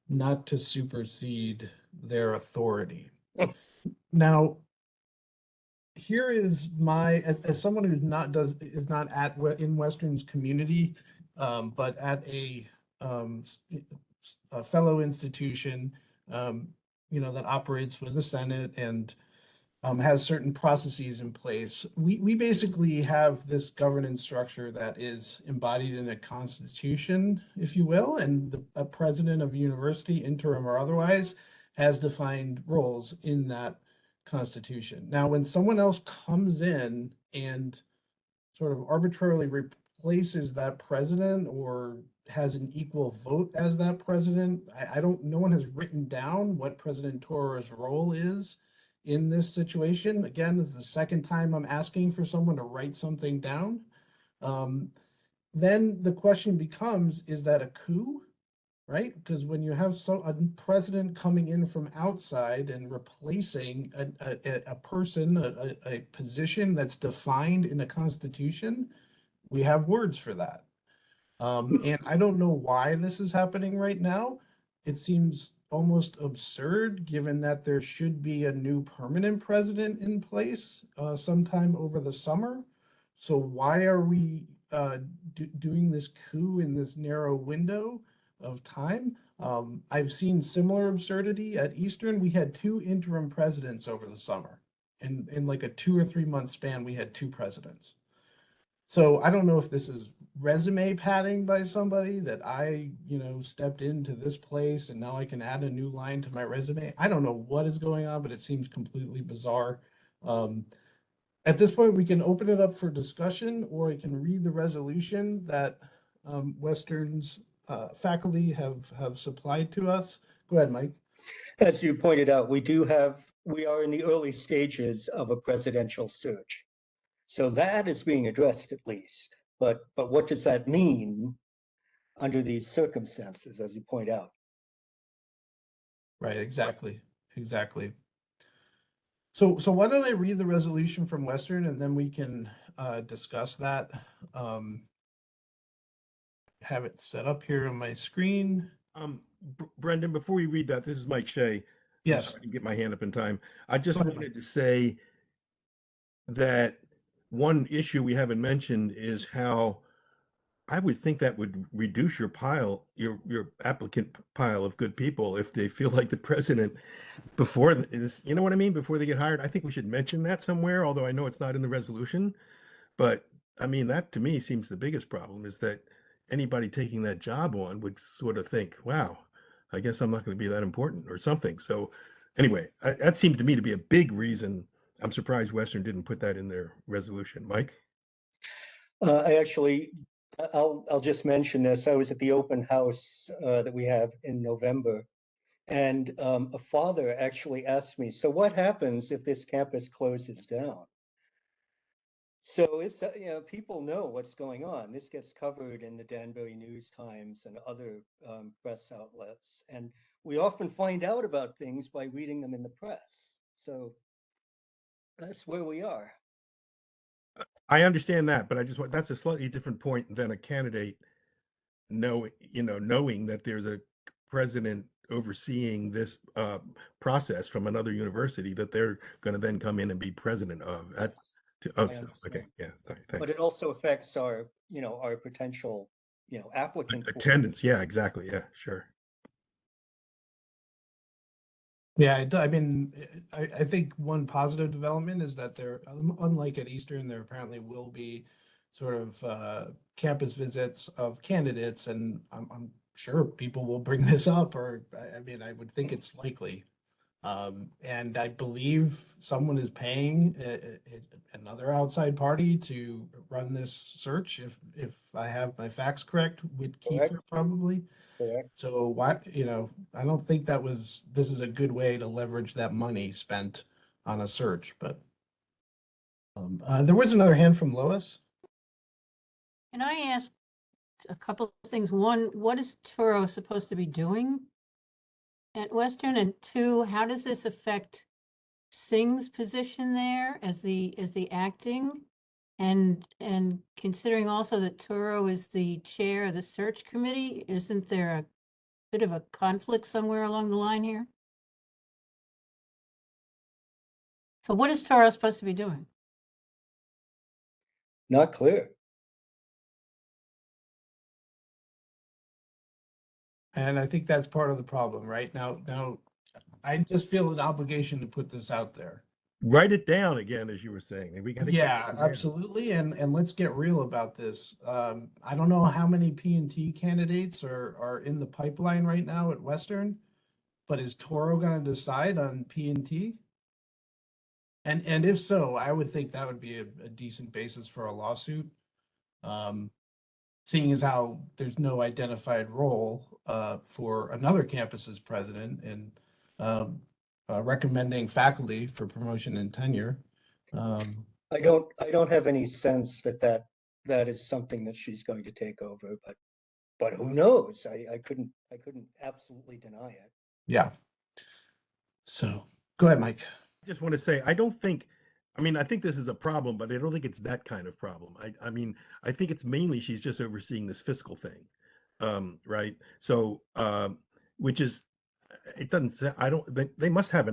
not to supersede their authority. Now, here is my, as someone who's is not in Western's community, but at a fellow institution, that operates with the Senate and has certain processes in place. We basically have this governance structure that is embodied in a constitution, if you will, and a president of a university, interim or otherwise, has defined roles in that constitution. Now, when someone else comes in and sort of arbitrarily replaces that president or has an equal vote as that president, no one has written down what President Toro's role is in this situation. Again, this is the second time I'm asking for someone to write something down. Then the question becomes, is that a coup? Right? Because when you have a president coming in from outside and replacing a person, a position that's defined in a constitution, we have words for that. And I don't know why this is happening right now. It seems almost absurd given that there should be a new permanent president in place sometime over the summer. So why are we doing this coup in this narrow window of time? I've seen similar absurdity at Eastern. We had 2 interim presidents over the summer. In like a 2 or 3 month span, we had 2 presidents. So I don't know if this is resume padding by somebody that I, stepped into this place and now I can add a new line to my resume. I don't know what is going on, but it seems completely bizarre. At this point, we can open it up for discussion, or I can read the resolution that Western's faculty have supplied to us. Go ahead, Mike. As you pointed out, we are in the early stages of a presidential search. So that is being addressed at least. But what does that mean under these circumstances, as you point out? Right, exactly. So why don't I read the resolution from Western and then we can discuss that. Have it set up here on my screen. Brendan, before we read that, this is Mike Shea. Yes. I can get my hand up in time. I just wanted to say that one issue we haven't mentioned is how I would think that would reduce your applicant pile of good people if they feel like the president before what I mean? Before they get hired. I think we should mention that somewhere, although I know it's not in the resolution. But I mean, that to me seems the biggest problem is that anybody taking that job on would sort of think, wow, I guess I'm not going to be that important or something. So anyway, that seemed to me to be a big reason. I'm surprised Western didn't put that in their resolution. Mike? I'll just mention this. I was at the open house that we have in November, and a father actually asked me, "So what happens if this campus closes down?" So it's people know what's going on. This gets covered in the Danbury News Times and other press outlets, and we often find out about things by reading them in the press. So that's where we are. I understand that, but I just want, that's a slightly different point than a candidate knowing that there's a president overseeing this process from another university that they're going to then come in and be president of. That's I okay. understand. Yeah, But thanks. it also affects our potential, applicant pool. Attendance. Yeah, exactly. Yeah, sure. Yeah, I mean, I think one positive development is that there, unlike at Eastern, there apparently will be sort of campus visits of candidates, and I'm sure people will bring this up, or I mean, I would think it's likely. And I believe someone is paying another outside party to run this search. If I have my facts correct, with Correct. Kiefer probably. Correct. So why, I don't think this is a good way to leverage that money spent on a search, but there was another hand from Lois. Can I ask a couple of things? One, what is Turo supposed to be doing at Western? And two, how does this affect Singh's position there as the acting? And considering also that Turo is the chair of the search committee, isn't there a bit of a conflict somewhere along the line here? So what is Turo supposed to be doing? Not clear. And I think that's part of the problem, right? Now, I just feel an obligation to put this out there. Write it down again, as you were saying. We got to Yeah, absolutely. And let's get real about this. I don't know how many P&T candidates are in the pipeline right now at Western, but is Toro going to decide on P&T? And if so, I would think that would be a decent basis for a lawsuit. Seeing as how there's no identified role for another campus's president and recommending faculty for promotion and tenure. I don't have any sense that is something that she's going to take over, but who knows? I couldn't absolutely deny it. Yeah. So go ahead, Mike. I just want to say, I think this is a problem, but I don't think it's that kind of problem. I mean, I think it's mainly she's just overseeing this fiscal thing. Right. So, which is, it doesn't say, they must have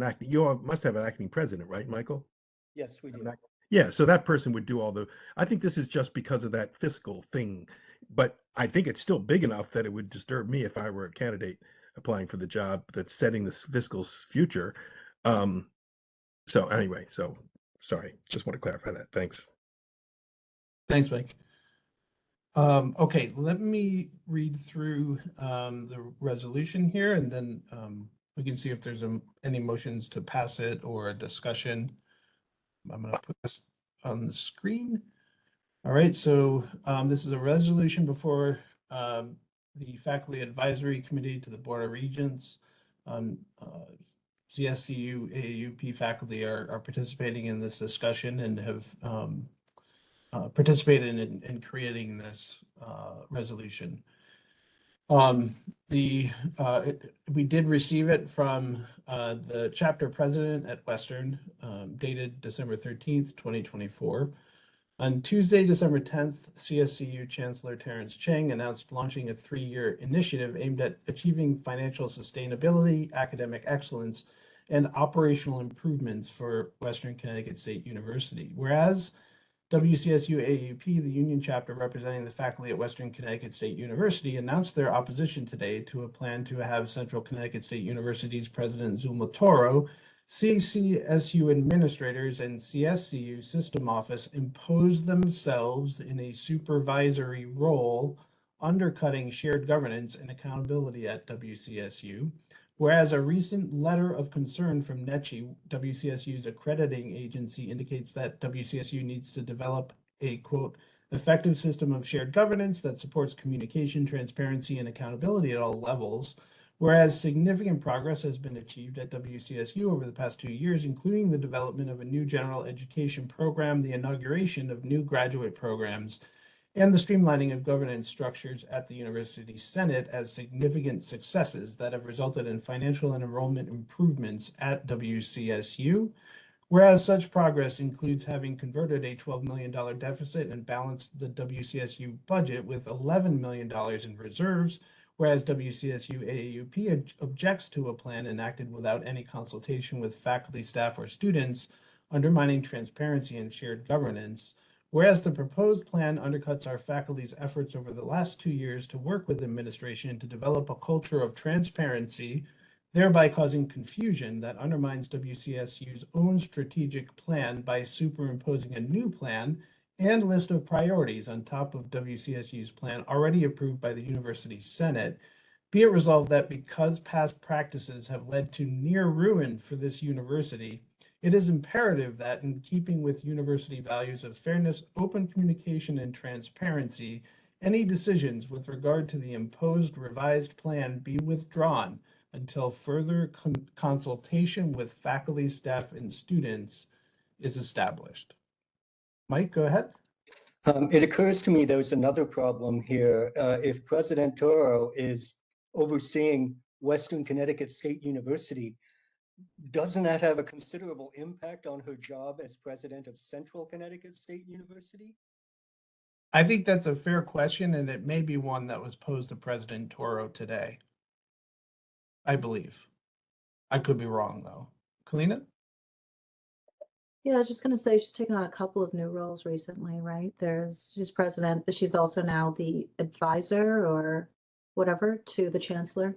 must have an acting president, right, Michael? Yes, we do. Yeah, so that person would do I think this is just because of that fiscal thing, but I think it's still big enough that it would disturb me if I were a candidate applying for the job that's setting this fiscal future. So anyway, sorry, just want to clarify that. Thanks. Thanks, Mike. Okay, let me read through the resolution here, and then we can see if there's any motions to pass it or a discussion. I'm going to put this on the screen. All right, so this is a resolution before the Faculty Advisory Committee to the Board of Regents. CSCU AAUP faculty are participating in this discussion and have participated in creating this resolution. We did receive it from the chapter president at Western, dated December 13th, 2024. On Tuesday, December 10th, CSCU Chancellor Terrence Cheng announced launching a 3-year initiative aimed at achieving financial sustainability, academic excellence, and operational improvements for Western Connecticut State University. Whereas WCSU AUP, the union chapter representing the faculty at Western Connecticut State University, announced their opposition today to a plan to have Central Connecticut State University's President Zulma Toro, CCSU administrators, and CSCU system office impose themselves in a supervisory role, undercutting shared governance and accountability at WCSU. Whereas a recent letter of concern from NECHI, WCSU's accrediting agency, indicates that WCSU needs to develop a, quote, effective system of shared governance that supports communication, transparency, and accountability at all levels. Whereas significant progress has been achieved at WCSU over the past 2 years, including the development of a new general education program, the inauguration of new graduate programs, and the streamlining of governance structures at the University Senate as significant successes that have resulted in financial and enrollment improvements at WCSU. Whereas such progress includes having converted a $12 million deficit and balanced the WCSU budget with $11 million in reserves, whereas WCSU AAUP objects to a plan enacted without any consultation with faculty, staff, or students, undermining transparency and shared governance. Whereas the proposed plan undercuts our faculty's efforts over the last 2 years to work with administration to develop a culture of transparency, thereby causing confusion that undermines WCSU's own strategic plan by superimposing a new plan and list of priorities on top of WCSU's plan already approved by the University Senate. Be it resolved that because past practices have led to near ruin for this university, it is imperative that, in keeping with university values of fairness, open communication, and transparency, any decisions with regard to the imposed revised plan be withdrawn until further consultation with faculty, staff, and students is established. Mike, go ahead. It occurs to me there's another problem here. If President Toro is overseeing Western Connecticut State University, doesn't that have a considerable impact on her job as president of Central Connecticut State University? I think that's a fair question, and it may be one that was posed to President Toro today. I believe. I could be wrong, though. Kalina? Yeah, I was just going to say she's taken on a couple of new roles recently, right? She's president, but she's also now the advisor or whatever to the chancellor,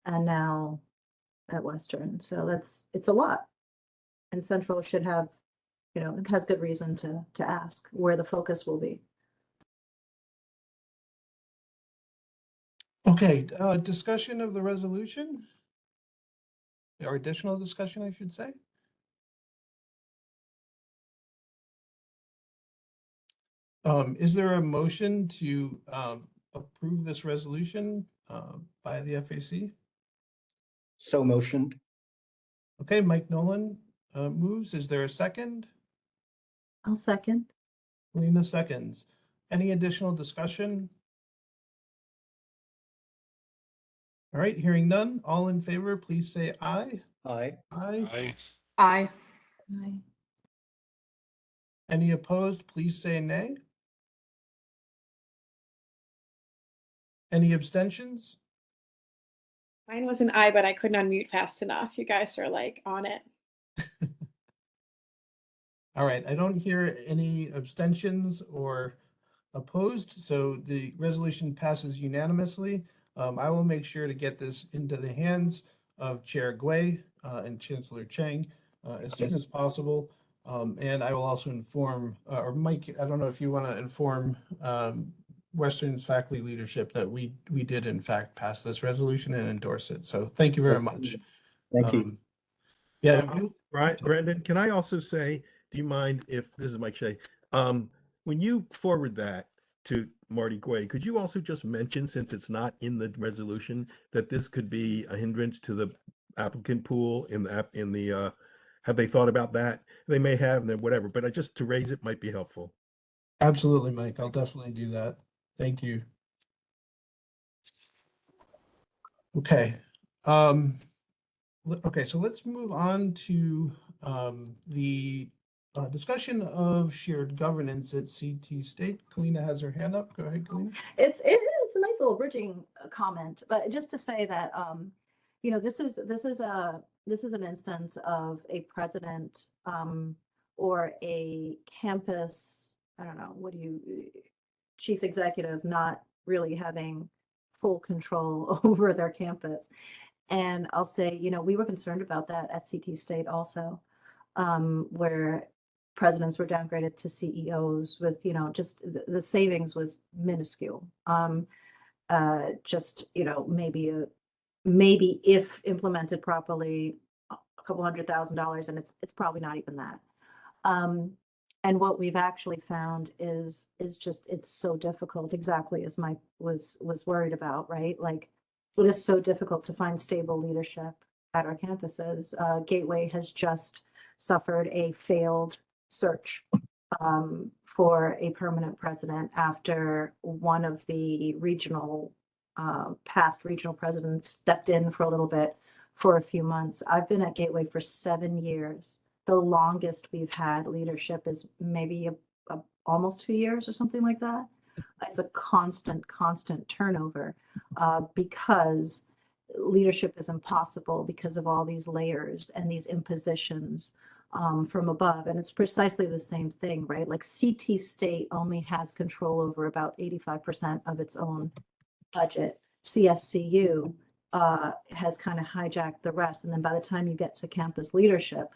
and now at Western. So it's a lot. And Central should have, it has good reason to ask where the focus will be. Okay, discussion of the resolution? Or additional discussion, I should say. Is there a motion to approve this resolution by the FAC? So motioned. Okay, Mike Nolan moves. Is there a second? I'll second. Lena seconds. Any additional discussion? All right, hearing none. All in favor, please say aye. Aye. Aye. Aye. Aye. Aye. Any opposed, please say nay. Any abstentions? Mine was an I, but I couldn't unmute fast enough. You guys are like on it. All right, I don't hear any abstentions or opposed, so the resolution passes unanimously. I will make sure to get this into the hands of Chair Gui and Chancellor Chang as soon as possible. And I will also inform, or Mike, I don't know if you want to inform Western's faculty leadership that we did in fact pass this resolution and endorse it. So thank you very much. Thank you. Yeah. Right, Brandon, can I also say, do you mind if, this is Mike Shea, when you forward that to Marty Gui, could you also just mention, since it's not in the resolution, that this could be a hindrance to the applicant pool have they thought about that? They may have, and then whatever, but just to raise it might be helpful. Absolutely, Mike. I'll definitely do that. Thank you. Okay. Okay, so let's move on to the discussion of shared governance at CT State. Kalina has her hand up. Go ahead, Kalina. It's a nice little bridging comment, but just to say that this is an instance of a president or a campus, I don't know, chief executive not really having full control over their campus. And I'll say, we were concerned about that at CT State also, where presidents were downgraded to CEOs with, just the savings was minuscule. Maybe if implemented properly, a couple $100,000, and it's probably not even that. And what we've actually found is just, it's so difficult, exactly as Mike was worried about, right? Like, it is so difficult to find stable leadership at our campuses. Gateway has just suffered a failed search for a permanent president after one of the past regional presidents stepped in for a little bit for a few months. I've been at Gateway for 7 years. The longest we've had leadership is maybe almost 2 years or something like that. It's a constant turnover because leadership is impossible because of all these layers and these impositions from above. And it's precisely the same thing, right? Like CT State only has control over about 85% of its own budget. CSCU has kind of hijacked the rest. And then by the time you get to campus leadership,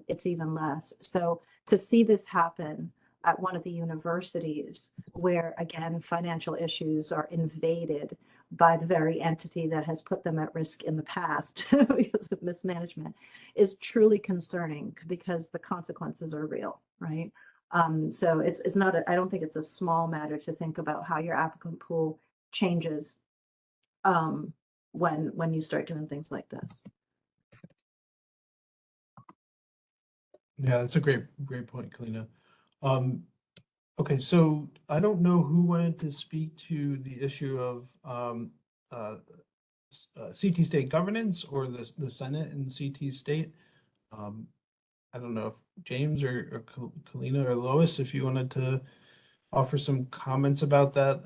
it's even less. So to see this happen at one of the universities where, again, financial issues are invaded by the very entity that has put them at risk in the past because of mismanagement is truly concerning because the consequences are real, right? So it's not, I don't think it's a small matter to think about how your applicant pool changes when you start doing things like this. Yeah, that's a great point, Kalina. Okay, so I don't know who wanted to speak to the issue of CT state governance or the Senate and CT state. I don't know if James or Kalina or Lois, if you wanted to offer some comments about that.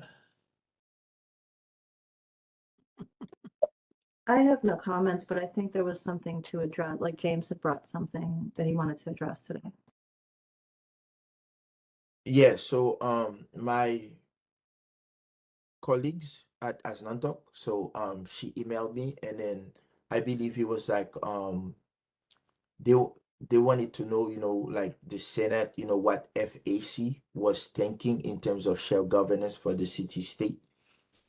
I have no comments, but I think there was something to address, like James had brought something that he wanted to address today. Yeah, so my colleagues at Asnantok, so she emailed me, and then I believe he was like they they wanted to know, like the Senate, what FAC was thinking in terms of shared governance for the city state.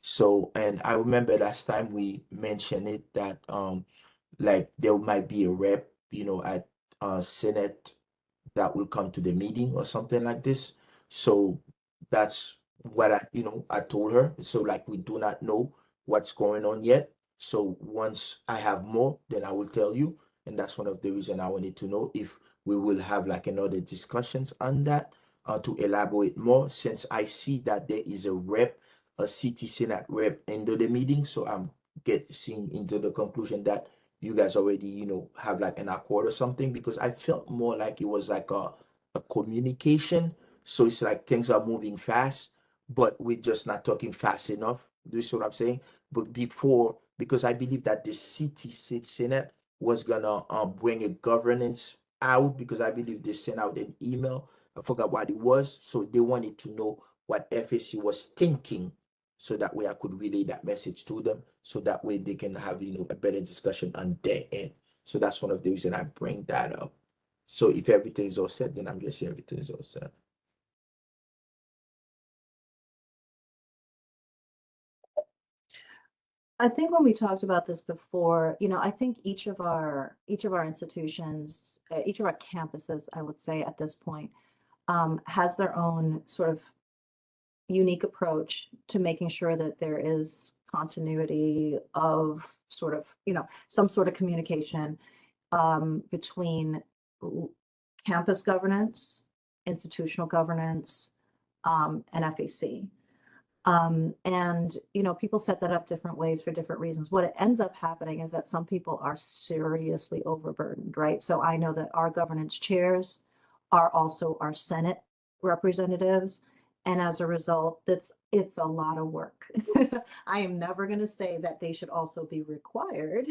So, and I remember last time we mentioned it that like there might be a rep, at Senate that will come to the meeting or something like this. So that's what I told her. So like we do not know what's going on yet. So once I have more, then I will tell you. And that's one of the reasons I wanted to know if we will have like another discussions on that to elaborate more, since I see that there is a rep, a city senate rep into the meeting. So I'm getting into the conclusion that you guys already, have like an accord or something, because I felt more like it was like a communication. So it's like things are moving fast, but we're just not talking fast enough. Do you see what I'm saying? But before, because I believe that the city state senate was gonna bring a governance out, because I believe they sent out an email. I forgot what it was. So they wanted to know what FAC was thinking, so that way I could relay that message to them, so that way they can have a better discussion on their end. So that's one of the reasons I bring that up. So if everything is all set, then I'm guessing everything is all set. I think when we talked about this before, I think each of our institutions, each of our campuses, I would say at this point, has their own sort of unique approach to making sure that there is continuity of sort of, some sort of communication between campus governance, institutional governance, and FAC. And, people set that up different ways for different reasons. What it ends up happening is that some people are seriously overburdened, right? So I know that our governance chairs are also our Senate representatives. And as a result, it's a lot of work. I am never going to say that they should also be required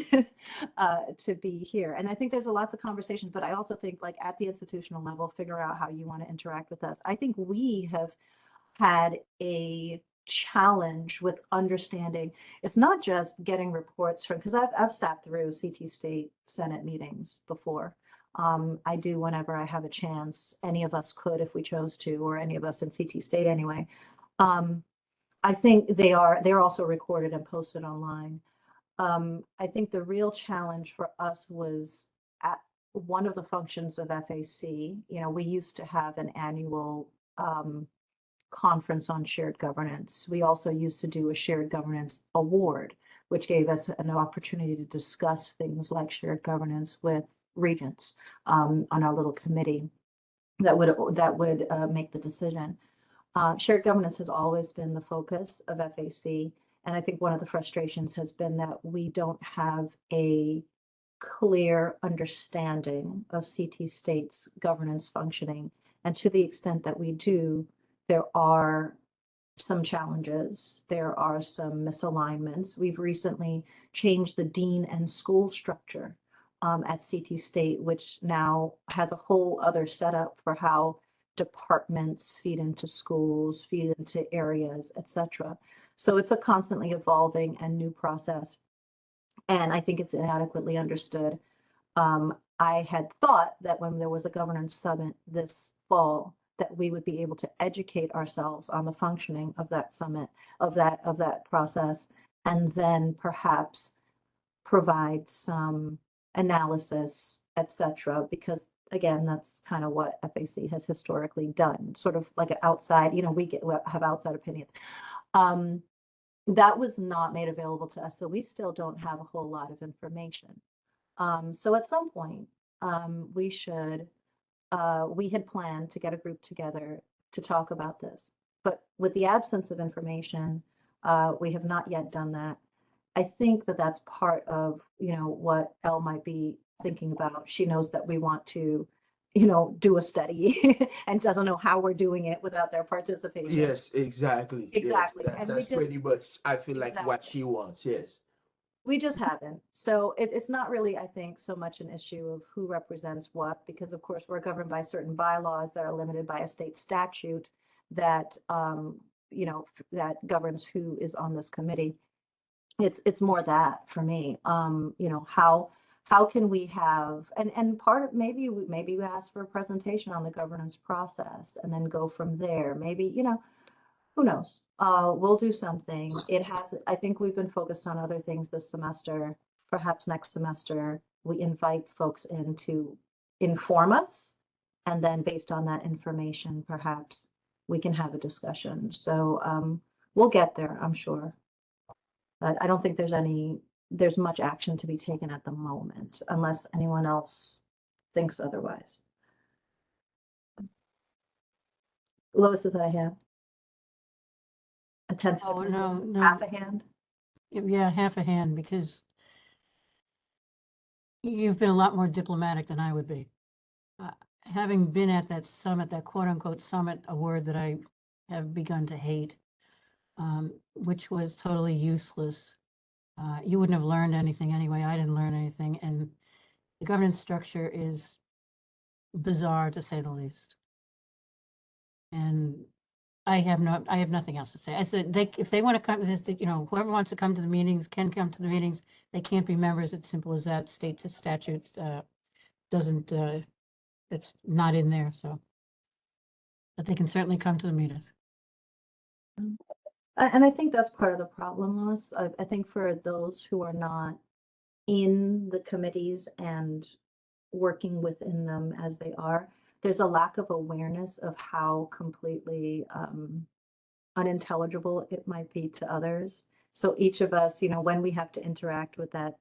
to be here. And I think there's lots of conversations, but I also think like at the institutional level, figure out how you want to interact with us. I think we have had a challenge with understanding. It's not just getting reports from, because I've sat through CT State Senate meetings before. I do whenever I have a chance. Any of us could if we chose to, or any of us in CT State anyway. I think they're also recorded and posted online. I think the real challenge for us was one of the functions of FAC, we used to have an annual conference on shared governance. We also used to do a shared governance award, which gave us an opportunity to discuss things like shared governance with regents on our little committee that would make the decision. Shared governance has always been the focus of FAC, and I think one of the frustrations has been that we don't have a clear understanding of CT state's governance functioning. And to the extent that we do, there are some challenges. There are some misalignments. We've recently changed the dean and school structure at CT State, which now has a whole other setup for how departments feed into schools, feed into areas, etc. So it's a constantly evolving and new process. And I think it's inadequately understood. I had thought that when there was a governance summit this fall, that we would be able to educate ourselves on the functioning of that summit, of that process, and then perhaps provide some analysis, etc. Because again, that's kind of what FAC has historically done, sort of like an outside, we have outside opinions. That was not made available to us, so we still don't have a whole lot of information. So at some point, we had planned to get a group together to talk about this, but with the absence of information, we have not yet done that. I think that that's part of, what Elle might be thinking about. She knows that we want to, do a study and doesn't know how we're doing it without their participation. Yes, exactly. Exactly. Yes, And we that's just, pretty much, I feel like what Exactly. she wants. Yes. we just haven't. So it's not really, I think, so much an issue of who represents what, because of course we're governed by certain bylaws that are limited by a state statute that, that governs who is on this committee. It's more that for me, how can we have, and part of, maybe we ask for a presentation on the governance process and then go from there. Maybe, who knows? We'll do something. I think we've been focused on other things this semester. Perhaps next semester, we invite folks in to inform us. And then based on that information, perhaps we can have a discussion. So we'll get there, I'm sure. But I don't think there's much action to be taken at the moment, unless anyone else thinks otherwise. Lois, is that a hand? A tentative Oh, hand? no. Half a hand? Yeah, half a hand, because you've been a lot more diplomatic than I would be. Having been at that summit, that quote unquote summit, a word that I have begun to hate, which was totally useless. You wouldn't have learned anything anyway. I didn't learn anything. And the governance structure is bizarre, to say the least. And I have nothing else to say. I said, if they want to come, whoever wants to come to the meetings can come to the meetings. They can't be members. It's simple as that. State statute doesn't, it's not in there, so. But they can certainly come to the meetings. And I think that's part of the problem, Lois. I think for those who are not in the committees and working within them as they are, there's a lack of awareness of how completely unintelligible it might be to others. So each of us, when we have to interact with that,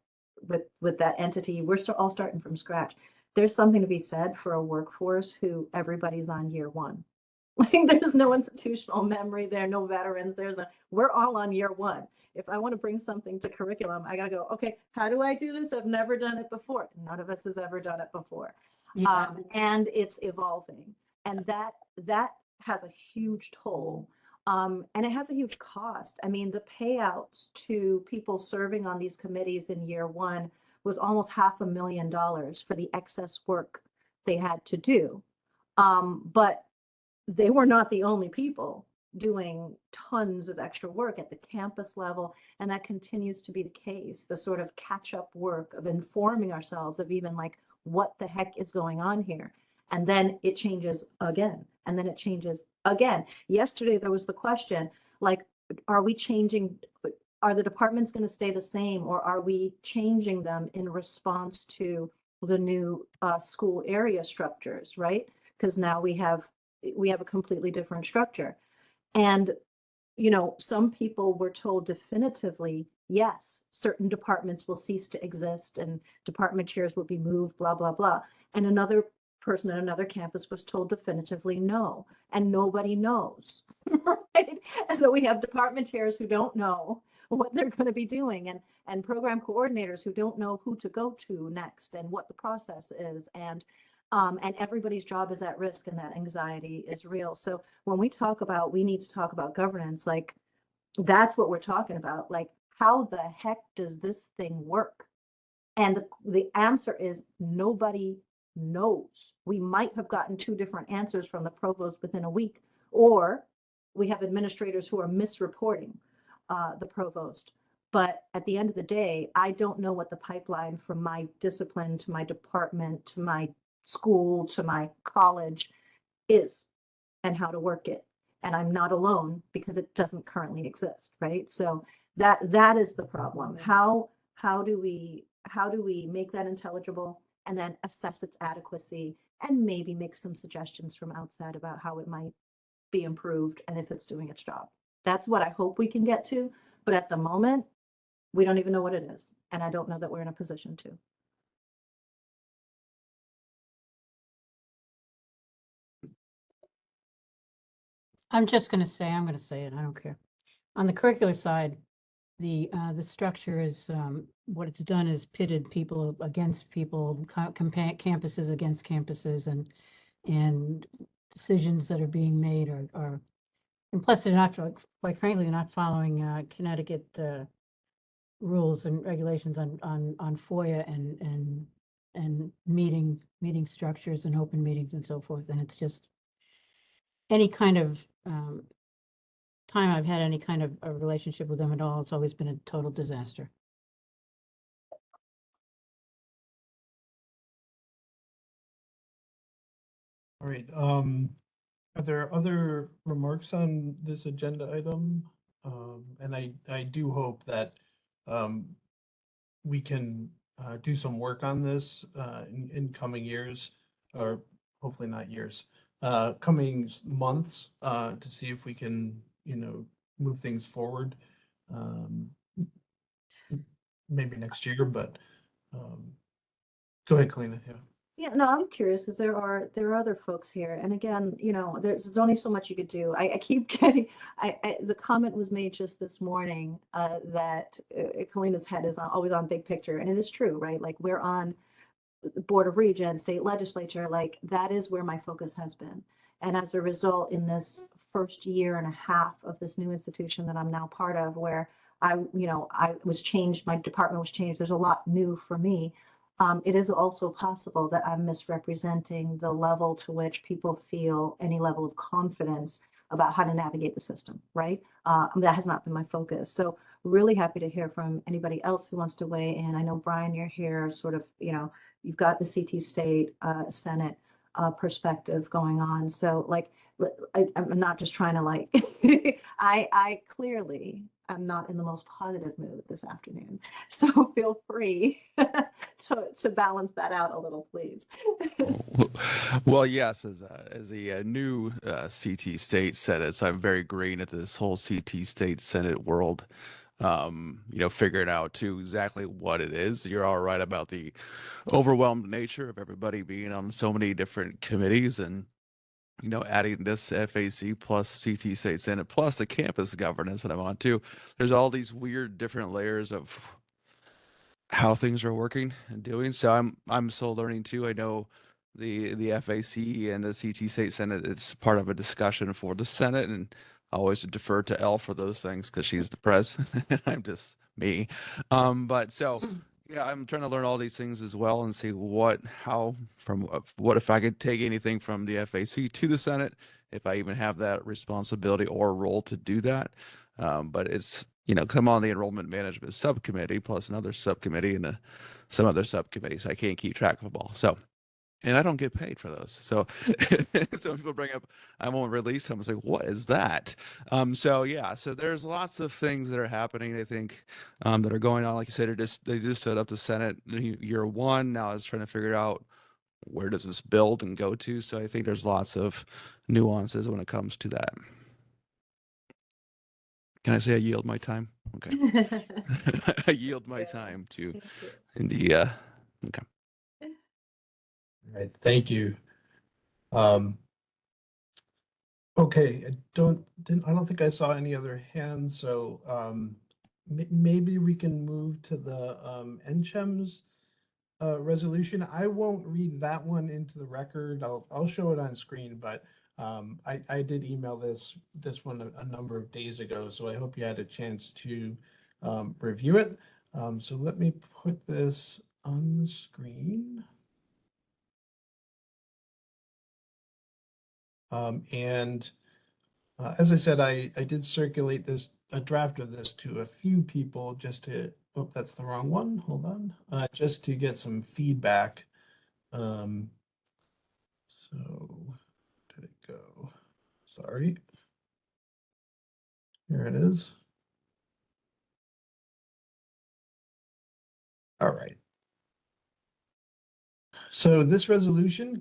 with that entity, we're all starting from scratch. There's something to be said for a workforce who everybody's on year one. Like there's no institutional memory there, no veterans. We're all on year one. If I want to bring something to curriculum, I gotta go, okay, how do I do this? I've never done it before. None of us has ever done it before. Yeah. And it's evolving. And that has a huge toll. And it has a huge cost. I mean, the payouts to people serving on these committees in year one was almost $500,000 for the excess work they had to do. But they were not the only people doing tons of extra work at the campus level, and that continues to be the case. The sort of catch-up work of informing ourselves of even like what the heck is going on here, and then it changes again, and then it changes again. Yesterday there was the question, like, are we changing? Are the departments going to stay the same, or are we changing them in response to the new school area structures, right? Because now we have a completely different structure. And, you know, some people were told definitively, yes, certain departments will cease to exist and department chairs will be moved, blah, blah, blah. And another person at another campus was told definitively no, and nobody knows, right? And so we have department chairs who don't know what they're going to be doing, and program coordinators who don't know who to go to next and what the process is, and everybody's job is at risk, and that anxiety is real. So when we talk about, we need to talk about governance, like that's what we're talking about. Like, how the heck does this thing work? And the answer is nobody knows. We might have gotten two different answers from the provost within a week, or we have administrators who are misreporting the provost. But at the end of the day, I don't know what the pipeline from my discipline to my department to my school to my college is and how to work it. And I'm not alone because it doesn't currently exist, right? So that is the problem. How do we make that intelligible and then assess its adequacy and maybe make some suggestions from outside about how it might be improved and if it's doing its job. That's what I hope we can get to. But at the moment, we don't even know what it is. And I don't know that we're in a position to. I'm going to say it, I don't care. On the curricular side, the structure is, what it's done is pitted people against people, campuses against campuses, and decisions that are being made are, and plus they're not, quite frankly, they're not following Connecticut rules and regulations on FOIA and meeting structures and open meetings and so forth. And it's just any kind of time I've had any kind of a relationship with them at all, it's always been a total disaster. All right, are there other remarks on this agenda item? And I do hope that we can do some work on this in coming years, or hopefully not years, coming months, to see if we can, move things forward. Maybe next year, but go ahead, Kalina. Yeah. Yeah, no, I'm curious because there are other folks here, and again, there's only so much you could do. I keep getting, the comment was made just this morning that Kalina's head is always on big picture, and it is true, right? Like, we're on the Board of Regents, state legislature, like that is where my focus has been, and as a result, in this first year and a half of this new institution that I'm now part of, where I was changed, my department was changed. There's a lot new for me. It is also possible that I'm misrepresenting the level to which people feel any level of confidence about how to navigate the system, right? That has not been my focus. So really happy to hear from anybody else who wants to weigh in. I know, Brian, you're here sort of, you've got the CT State Senate perspective going on. So like, I'm not just trying to like, I clearly am not in the most positive mood this afternoon. So feel free to balance that out a little, please. Well, yes, as a new CT State Senate, so I'm very green at this whole CT State Senate world. Figuring out too exactly what it is. You're all right about the overwhelmed nature of everybody being on so many different committees, and adding this FAC plus CT State Senate plus the campus governance that I'm on too. There's all these weird different layers of how things are working and doing. So I'm still learning too. I know the FAC and the CT State Senate, it's part of a discussion for the Senate, and I always defer to Elle for those things because she's the pres. I'm just me. But so yeah, I'm trying to learn all these things as well and see what if I could take anything from the FAC to the Senate, if I even have that responsibility or role to do that. But it's, come on the enrollment management subcommittee plus another subcommittee and some other subcommittees. I can't keep track of them all. So and I don't get paid for those. So, so when people bring up I won't release them, it's like, what is that? So yeah, so there's lots of things that are happening. I think that are going on. Like you said, they just set up the Senate year one. Now it's trying to figure out where does this build and go to. So I think there's lots of nuances when it comes to that. Can I say I yield my time? Okay. I yield my time to Thank you. in the okay. All right, thank you. Okay, I don't think I saw any other hands, so maybe we can move to the NCHEMS resolution. I won't read that one into the record. I'll show it on screen, but I did email this one a number of days ago, so I hope you had a chance to review it. So let me put this on the screen. And as I said, I did circulate a draft of this to a few people just to, oh, that's the wrong one. Hold on. Just to get some feedback. So did it go? Sorry. Here it is. All right. So this resolution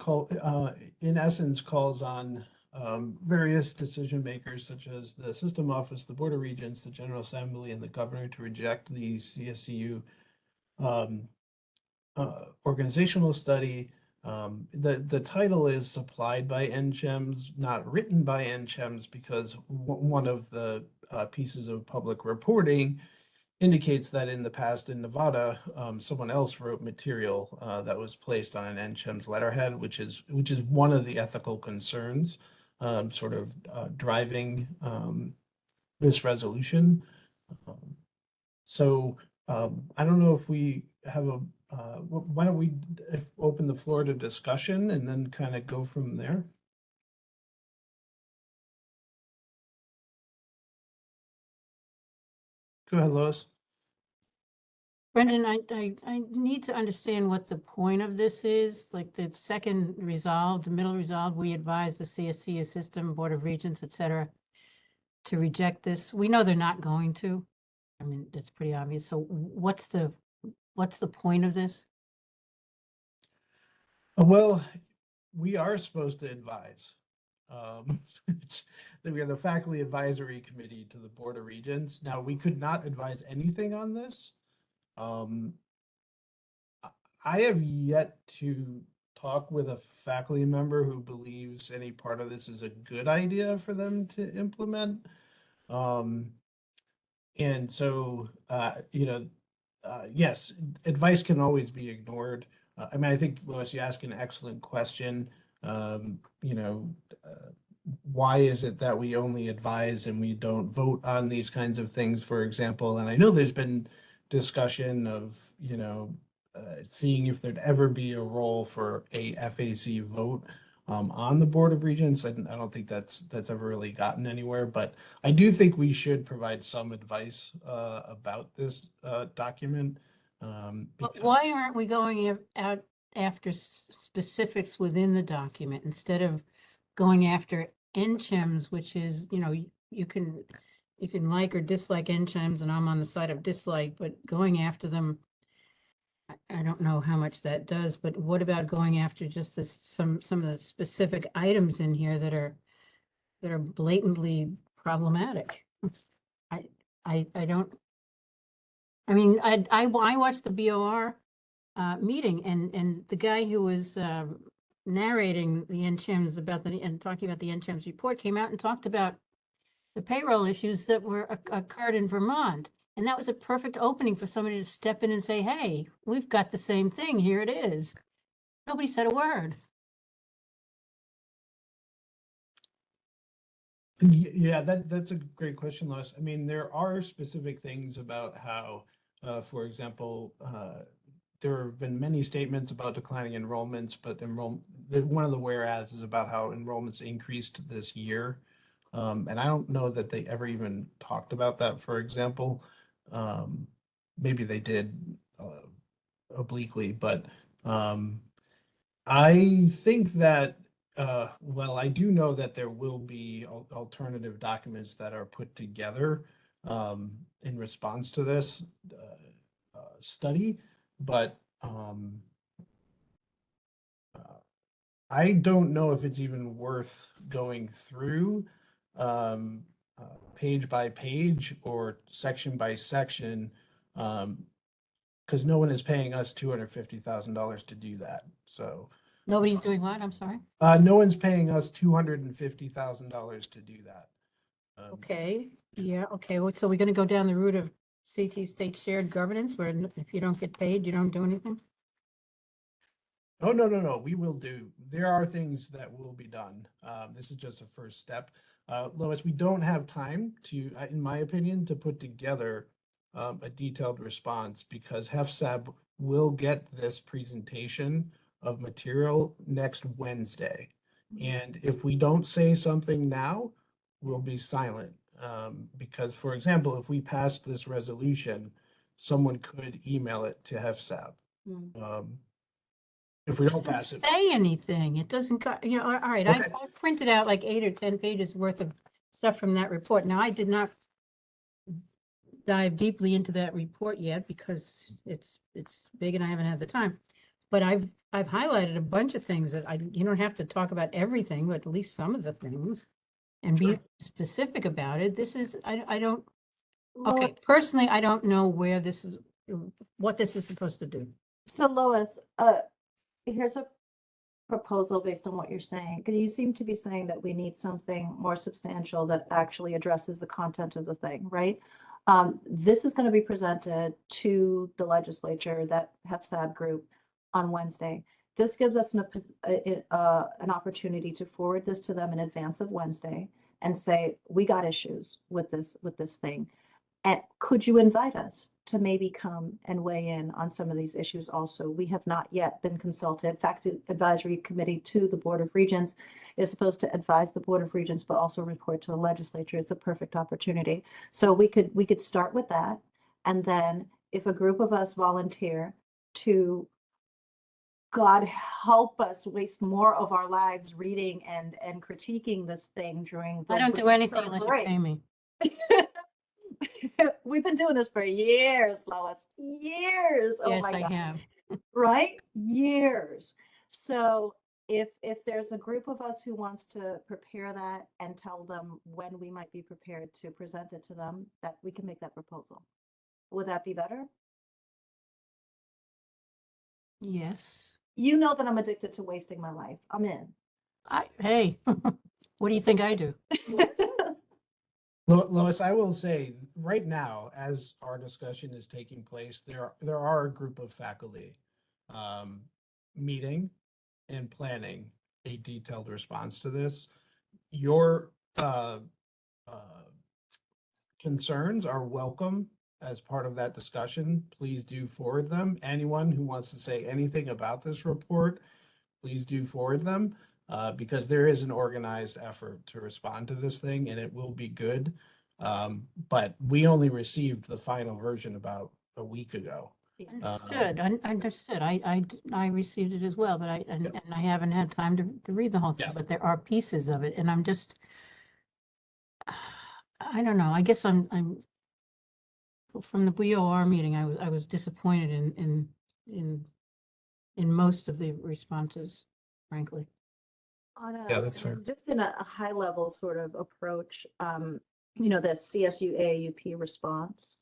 in essence, calls on various decision makers such as the System Office, the Board of Regents, the General Assembly, and the Governor to reject the CSCU organizational study. The title is supplied by NCHEMS, not written by NCHEMS, because one of the pieces of public reporting indicates that in the past in Nevada, someone else wrote material that was placed on an NCHEMS letterhead, which is one of the ethical concerns sort of driving this resolution. So I don't know if we have a, why don't we open the floor to discussion and then kind of go from there? Go ahead, Lois. Brendan, I need to understand what the point of this is, like the second resolve, the middle resolve, we advise the CSCU system, Board of Regents, et cetera, to reject this. We know they're not going to. I mean, it's pretty obvious. So what's the point of this? Well, we are supposed to advise. We are the faculty advisory committee to the Board of Regents. Now, we could not advise anything on this. I have yet to talk with a faculty member who believes any part of this is a good idea for them to implement. And so, yes, advice can always be ignored. I mean, I think, Lois, you ask an excellent question. You know, why is it that we only advise and we don't vote on these kinds of things, for example? And I know there's been discussion of, seeing if there'd ever be a role for a FAC vote on the Board of Regents. I don't think that's ever really gotten anywhere, but I do think we should provide some advice about this document. But why aren't we going out after specifics within the document instead of going after NCHEMS, which is, you can like or dislike NCHEMS, and I'm on the side of dislike, but going after them, I don't know how much that does, but what about going after just some of the specific items in here that are blatantly problematic? I don't. I mean, I watched the BOR meeting, and the guy who was narrating the NCHEMS and talking about the NCHEMS report came out and talked about the payroll issues that occurred in Vermont. And that was a perfect opening for somebody to step in and say, hey, we've got the same thing. Here it is. Nobody said a word. Yeah, that's a great question, Lois. I mean, there are specific things about how, for example, there have been many statements about declining enrollments, but one of the whereas is about how enrollments increased this year. And I don't know that they ever even talked about that, for example. Maybe they did obliquely, but I think that, well, I do know that there will be alternative documents that are put together in response to this study, but I don't know if it's even worth going through um, page by page or section by section, because no one is paying us $250,000 to do that. So Nobody's doing what? I'm sorry. no one's paying us $250,000 to do that. Okay, yeah, okay, so we're gonna go down the route of CT state shared governance where if you don't get paid, you don't do anything? Oh, no, no, no, we will do. There are things that will be done. This is just a first step. Lois, we don't have time to, in my opinion, to put together a detailed response because HEFSAB will get this presentation of material next Wednesday. And if we don't say something now, we'll be silent. Because, for example, if we passed this resolution, someone could email it to HEFSAB. If we don't Doesn't pass it. say anything. It doesn't, you know, all right, Okay. I printed out like 8 or 10 pages worth of stuff from that report. Now, I did not dive deeply into that report yet because it's big and I haven't had the time. But I've highlighted a bunch of things that you don't have to talk about everything, but at least some of the things and be specific about it. This is, I don't, okay, Lois, personally, I don't know where this is, what this is supposed to do. so Lois, here's a proposal based on what you're saying. 'Cause you seem to be saying that we need something more substantial that actually addresses the content of the thing, right? This is going to be presented to the legislature, that HEFSAB group, on Wednesday. This gives us an opportunity to forward this to them in advance of Wednesday and say, we got issues with this thing. And could you invite us to maybe come and weigh in on some of these issues also? We have not yet been consulted. FAC Advisory Committee to the Board of Regents is supposed to advise the Board of Regents, but also report to the legislature. It's a perfect opportunity. So we could start with that. And then if a group of us volunteer to, God help us, waste more of our lives reading and critiquing this thing during I don't do anything unless you pay me. We've been doing this for years, Lois, years. Oh Yes, my I God. have. Right? Years. So if there's a group of us who wants to prepare that and tell them when we might be prepared to present it to them, that we can make that proposal. Would that be better? Yes. You know that I'm addicted to wasting my life. I'm in. Hey, what do you think I do? Lois, I will say right now, as our discussion is taking place, there are a group of faculty meeting and planning a detailed response to this. Your concerns are welcome as part of that discussion. Please do forward them. Anyone who wants to say anything about this report, please do forward them. Because there is an organized effort to respond to this thing and it will be good. But we only received the final version about a week ago. Understood. Understood. I received it as well, but and I haven't had time to read the whole thing, but there are pieces of it and I'm just, I don't know. I guess I'm from the BOR meeting, I was disappointed in most of the responses, frankly. Yeah, that's fair. Just in a high level sort of approach, you know, the CSU AAUP response,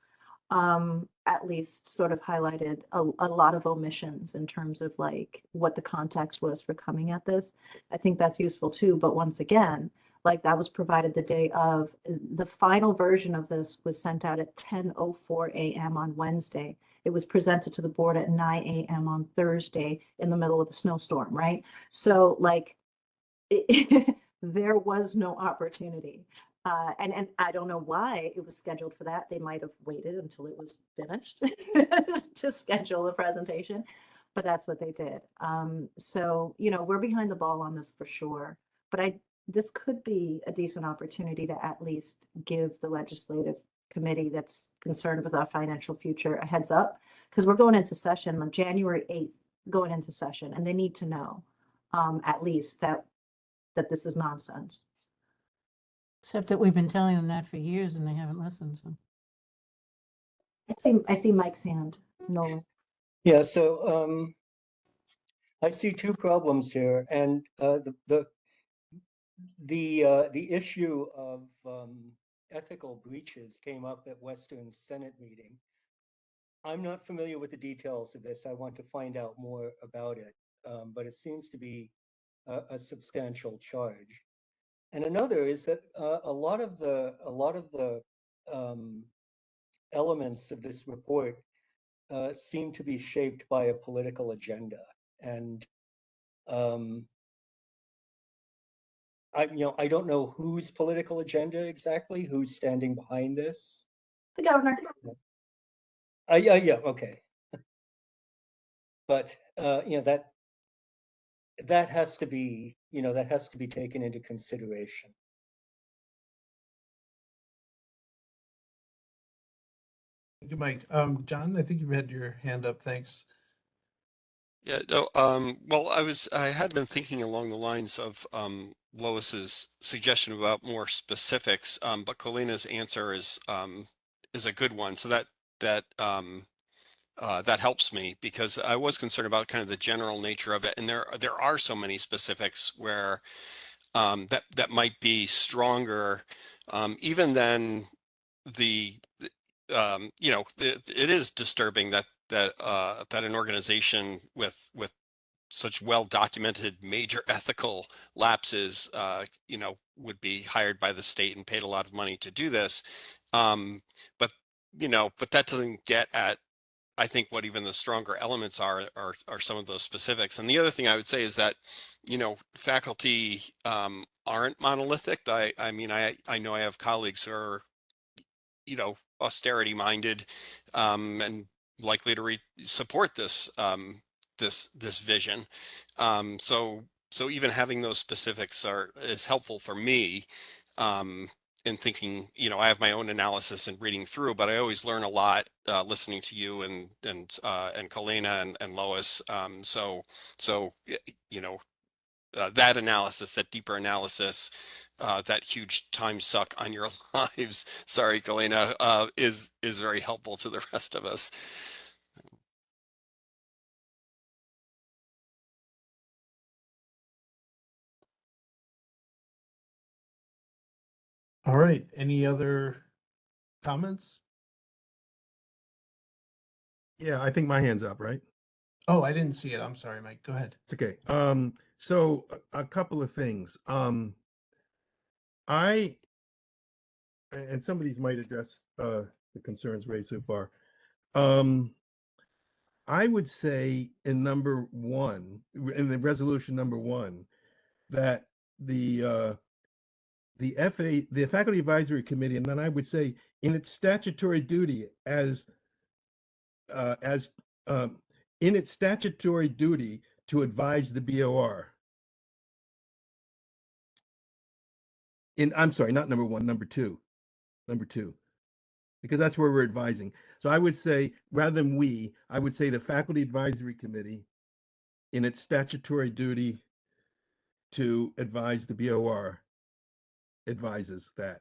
at least sort of highlighted a lot of omissions in terms of like what the context was for coming at this. I think that's useful too, but once again, like that was provided the day of. The final version of this was sent out at 10:04 a.m. on Wednesday. It was presented to the board at 9 a.m. on Thursday in the middle of a snowstorm, right? So like there was no opportunity. And I don't know why it was scheduled for that. They might have waited until it was finished to schedule the presentation, but that's what they did. So, you know, we're behind the ball on this for sure, but this could be a decent opportunity to at least give the legislative committee that's concerned with our financial future a heads up, because we're going into session on January 8th, going into session, and they need to know. at least that this is nonsense. Except that we've been telling them that for years and they haven't listened, so. I see Mike's hand, Nolan. Yeah, so I see two problems here, and the issue of ethical breaches came up at Western's Senate meeting. I'm not familiar with the details of this. I want to find out more about it, but it seems to be a substantial charge. And another is that a lot of the elements of this report seem to be shaped by a political agenda, and I don't know whose political agenda exactly, who's standing behind this. The governor. Yeah, okay. But that has to be, that has to be taken into consideration. Thank you, Mike. John, I think you've had your hand up. Thanks. Yeah, no, well, I had been thinking along the lines of Lois's suggestion about more specifics, but Colina's answer is a good one. So that helps me, because I was concerned about kind of the general nature of it, and there are so many specifics where that might be stronger even than the it is disturbing that an organization with such well documented major ethical lapses would be hired by the state and paid a lot of money to do this, but that doesn't get at, I think, what even the stronger elements are some of those specifics. And the other thing I would say is that faculty aren't monolithic. I mean, I know I have colleagues who are austerity minded and likely to support this this vision. So even having those specifics is helpful for me in thinking. I have my own analysis and reading through, but I always learn a lot listening to you and Colina and Lois. That analysis, that deeper analysis, that huge time suck on your lives, sorry, Colina, is very helpful to the rest of us. All right. Any other comments? Yeah, I think my hand's up, right? Oh, I didn't see it. I'm sorry, Mike. Go ahead. It's okay. So a couple of things. I and some of these might address the concerns raised so far. I would say in number one, in the resolution number one, that the Faculty Advisory Committee, and then I would say in its statutory duty in its statutory duty to advise the BOR. I'm sorry, not number one, number two, because that's where we're advising. So I would say, rather than I would say the Faculty Advisory Committee, in its statutory duty to advise the BOR, advises that.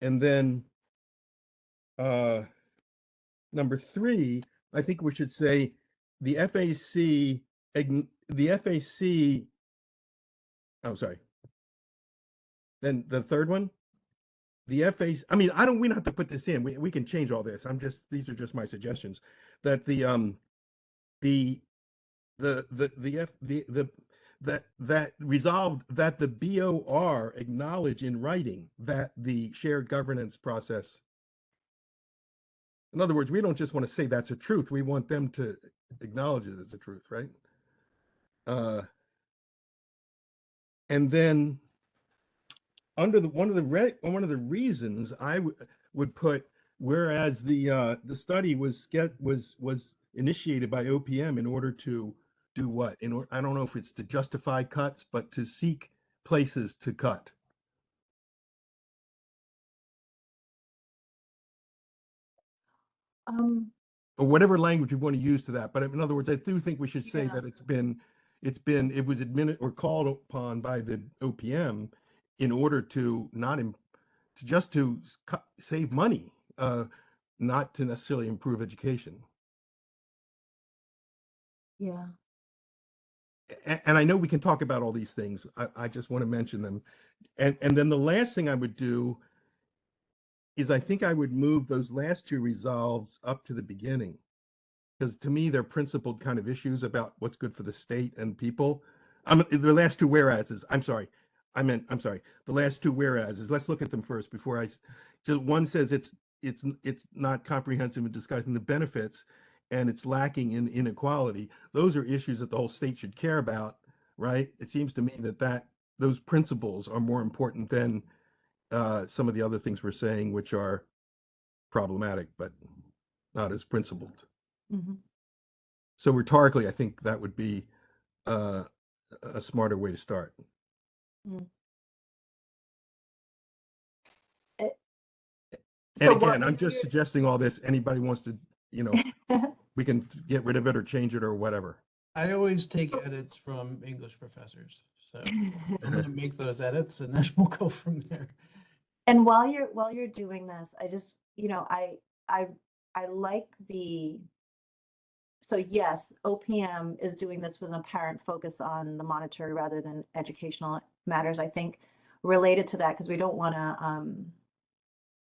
And then number three, I think we should say the FAC, oh, sorry. Then the third one, the FAC, I mean, we don't have to put this in. We can change all this. These are just my suggestions. That that resolved that the BOR acknowledge in writing that the shared governance process. In other words, we don't just want to say that's a truth. We want them to acknowledge it as a truth, right? And then under one of the reasons I would put, whereas the study was initiated by OPM in order to do what? I don't know if it's to justify cuts, but to seek places to cut. or whatever language we want to use to that. But in other words, I do think we should say Yeah. that it was admitted or called upon by the OPM in order to not to just to save money, not to necessarily improve education. Yeah. And I know we can talk about all these things. I just want to mention them. And then the last thing I would do is I think I would move those last two resolves up to the beginning. Because to me, they're principled kind of issues about what's good for the state and people. The last two whereases, I'm sorry. The last two whereases, let's look at them first before so one says it's not comprehensive in discussing the benefits and it's lacking in inequality. Those are issues that the whole state should care about, right? It seems to me that those principles are more important than some of the other things we're saying, which are problematic, but not as principled. Mm-hmm. So rhetorically, I think that would be a smarter way to start. So And again, what I'm was just your- suggesting all this. Anybody wants to, we can get rid of it or change it or whatever. I always take edits from English professors, so I'm gonna make those edits and then we'll go from there. And while you're doing this, I just, I like so yes, OPM is doing this with an apparent focus on the monetary rather than educational matters, I think, related to that, because we don't want to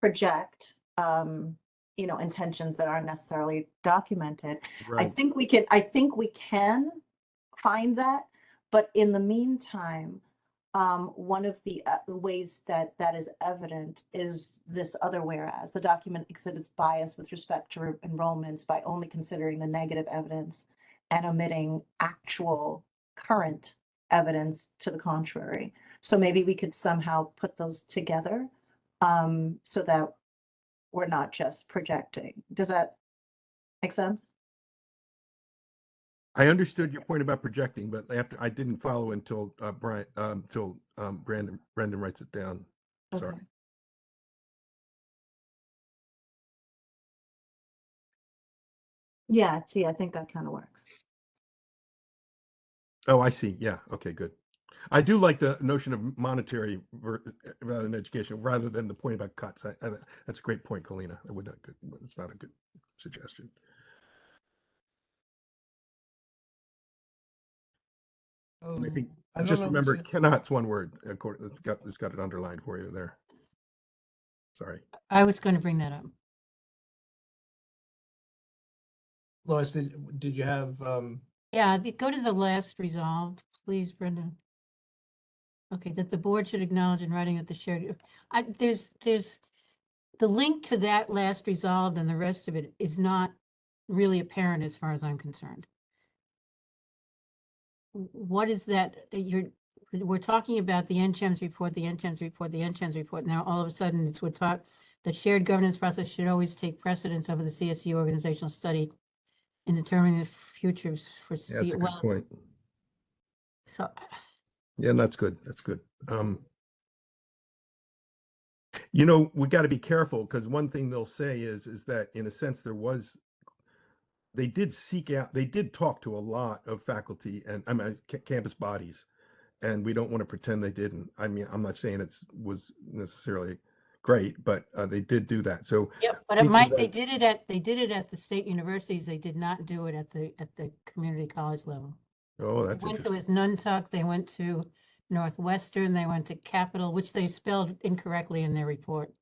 project intentions that aren't necessarily documented. I Right. think we can find that, but in the meantime, one of the ways that is evident is this other whereas. The document exhibits bias with respect to enrollments by only considering the negative evidence and omitting actual current evidence to the contrary. So maybe we could somehow put those together so that we're not just projecting. Does that make sense? I understood your point about projecting, but after I didn't follow until Brandon writes it down. Sorry. Okay. Yeah, see, I think that kind of works. Oh, I see. Yeah. Okay, good. I do like the notion of monetary rather than education, rather than the point about cuts. That's a great point, Colina. I would not good. It's not a good suggestion. I think I just don't know if remember you- cannot's one word. It's got it underlined for you there. Sorry. I was going to bring that up. Lois, did you have Yeah, go to the last resolved, please, Brendan. Okay, that the board should acknowledge in writing that the shared, there's the link to that last resolved and the rest of it is not really apparent as far as I'm concerned. What is that we're talking about the NCHEMS report, the NCHEMS report, the NCHEMS report. Now all of a sudden it's the shared governance process should always take precedence over the CSU organizational study in determining the futures for Yeah, that's a good point. So Yeah, that's good. That's good. We got to be careful because one thing they'll say is that in a sense they did talk to a lot of faculty and campus bodies, and we don't want to pretend they didn't. I mean, I'm not saying was necessarily great, but they did do that. So yeah, but they did it at the state universities. They did not do it at the community college level. Oh, that's They went interesting. to Nuntuck, they went to Northwestern, they went to Capital, which they spelled incorrectly in their report.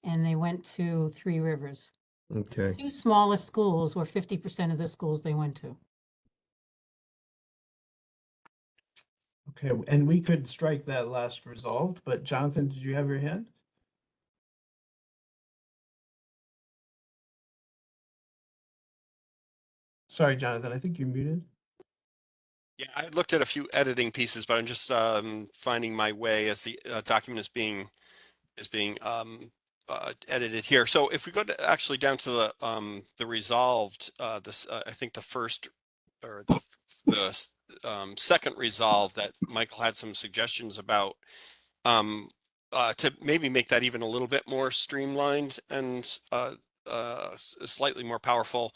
And they went to Three Rivers. Okay. Two smallest schools were 50% of the schools they went to. okay, and we could strike that last resolved, but Jonathan, did you have your hand? Sorry, Jonathan, I think you're muted. Yeah, I looked at a few editing pieces, but I'm just finding my way as the document is being edited here. So if we go to actually down to the resolved, I think the first or the second resolve that Michael had some suggestions about to maybe make that even a little bit more streamlined and slightly more powerful.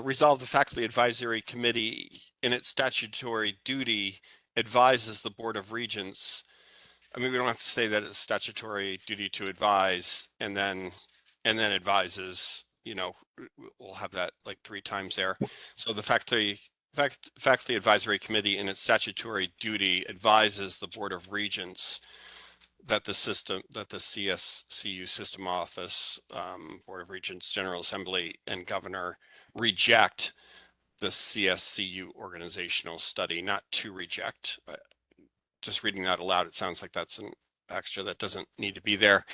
Resolve the faculty advisory committee in its statutory duty advises the Board of Regents. I mean, we don't have to say that it's statutory duty to advise and then advises, you know, we'll have that like 3 times there. So the faculty advisory committee in its statutory duty advises the Board of Regents that the CSCU system office, Board of Regents, General Assembly, and governor reject the CSCU organizational study, not to reject. Just reading that aloud, it sounds like that's an extra that doesn't need to be there.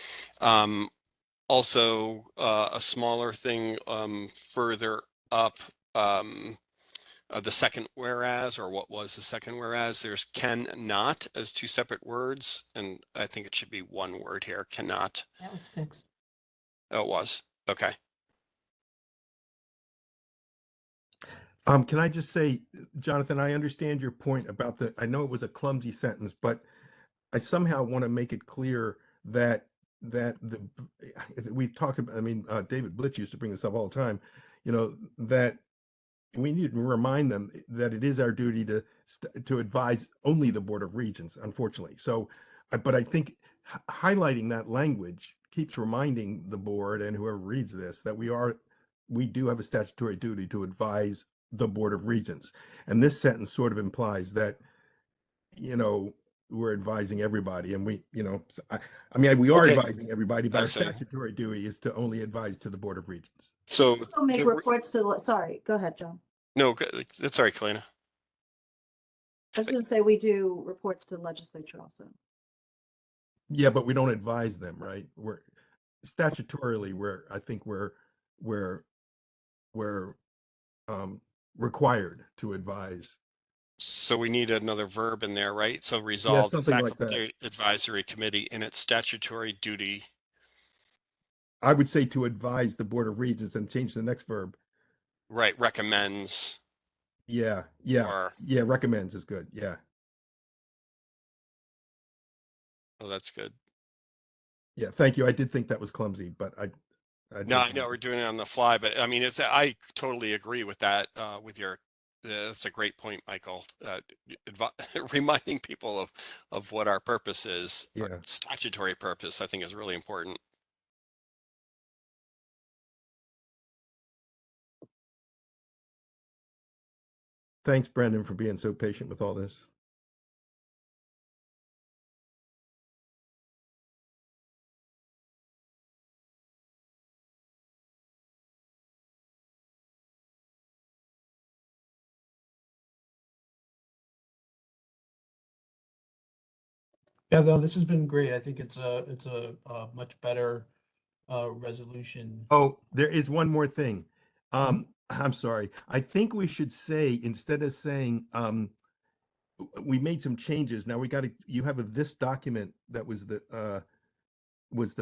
Also, a smaller thing further up, the second whereas, or what was the second whereas, there's cannot as 2 separate words, and I think it should be 1 word here, cannot. That was fixed. Oh, it was. Okay. Can I just say, Jonathan, I understand your point about I know it was a clumsy sentence, but I somehow want to make it clear that we've talked about, I mean, David Blitz used to bring this up all the time, you know, that we need to remind them that it is our duty to advise only the Board of Regents, unfortunately. So, but I think highlighting that language keeps reminding the board and whoever reads this that we do have a statutory duty to advise the Board of Regents. And this sentence sort of implies that, you know, we're advising everybody, and we, you know, I mean, we are Okay. advising everybody, but I our see. statutory duty is to only advise to the Board of Regents. So Also make reports to, sorry, go ahead, John. no, that's all right, Kalina. I was gonna say we do reports to the legislature also. Yeah, but we don't advise them, right? We're statutorily, I think we're required to advise. So we need another verb in there, right? So Yeah, resolve the something like that. faculty advisory committee in its statutory duty. I would say to advise the Board of Regents and change the next verb. Right, recommends. Yeah, recommends is good. Yeah. Oh, that's good. Yeah, thank you. I did think that was clumsy, but No, I know we're doing it on the fly, but I mean, I totally agree with that, with your, that's a great point, Michael. Reminding people of what our purpose is, our Yeah. statutory purpose, I think is really important. Thanks, Brendan, for being so patient with all this. Yeah, though, this has been great. I think it's a much better resolution. Oh, there is one more thing. I'm sorry. I think we should say, instead of saying, we made some changes. Now you have this document that was the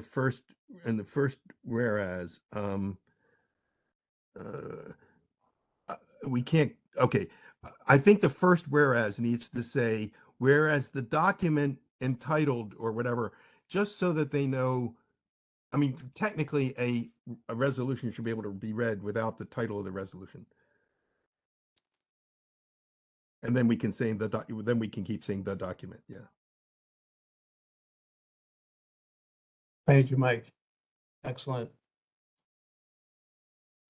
first, and the first whereas, we can't, okay. I think the first whereas needs to say, whereas the document entitled or whatever, just so that they know. I mean, technically, a resolution should be able to be read without the title of the resolution. And then we can say then we can keep saying the document. Yeah. Thank you, Mike. Excellent.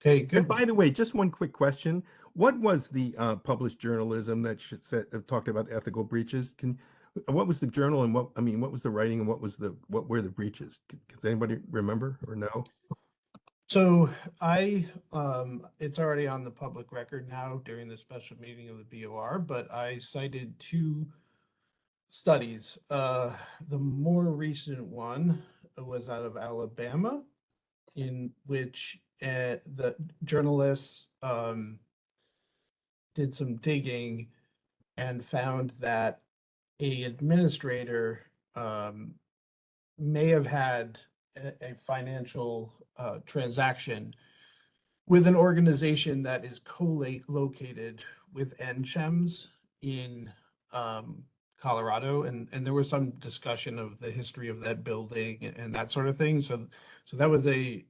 Okay, good. And by the way, just one quick question. What was the published journalism that talked about ethical breaches? What was the journal, and what was the writing, and what were the breaches? Does anybody remember or know? So it's already on the public record now during the special meeting of the BOR, but I cited 2 studies. The more recent one was out of Alabama, in which the journalists did some digging and found that a administrator may have had a financial transaction with an organization that is co-located with NCHEMS in Colorado, and there was some discussion of the history of that building and that sort of thing. So that was a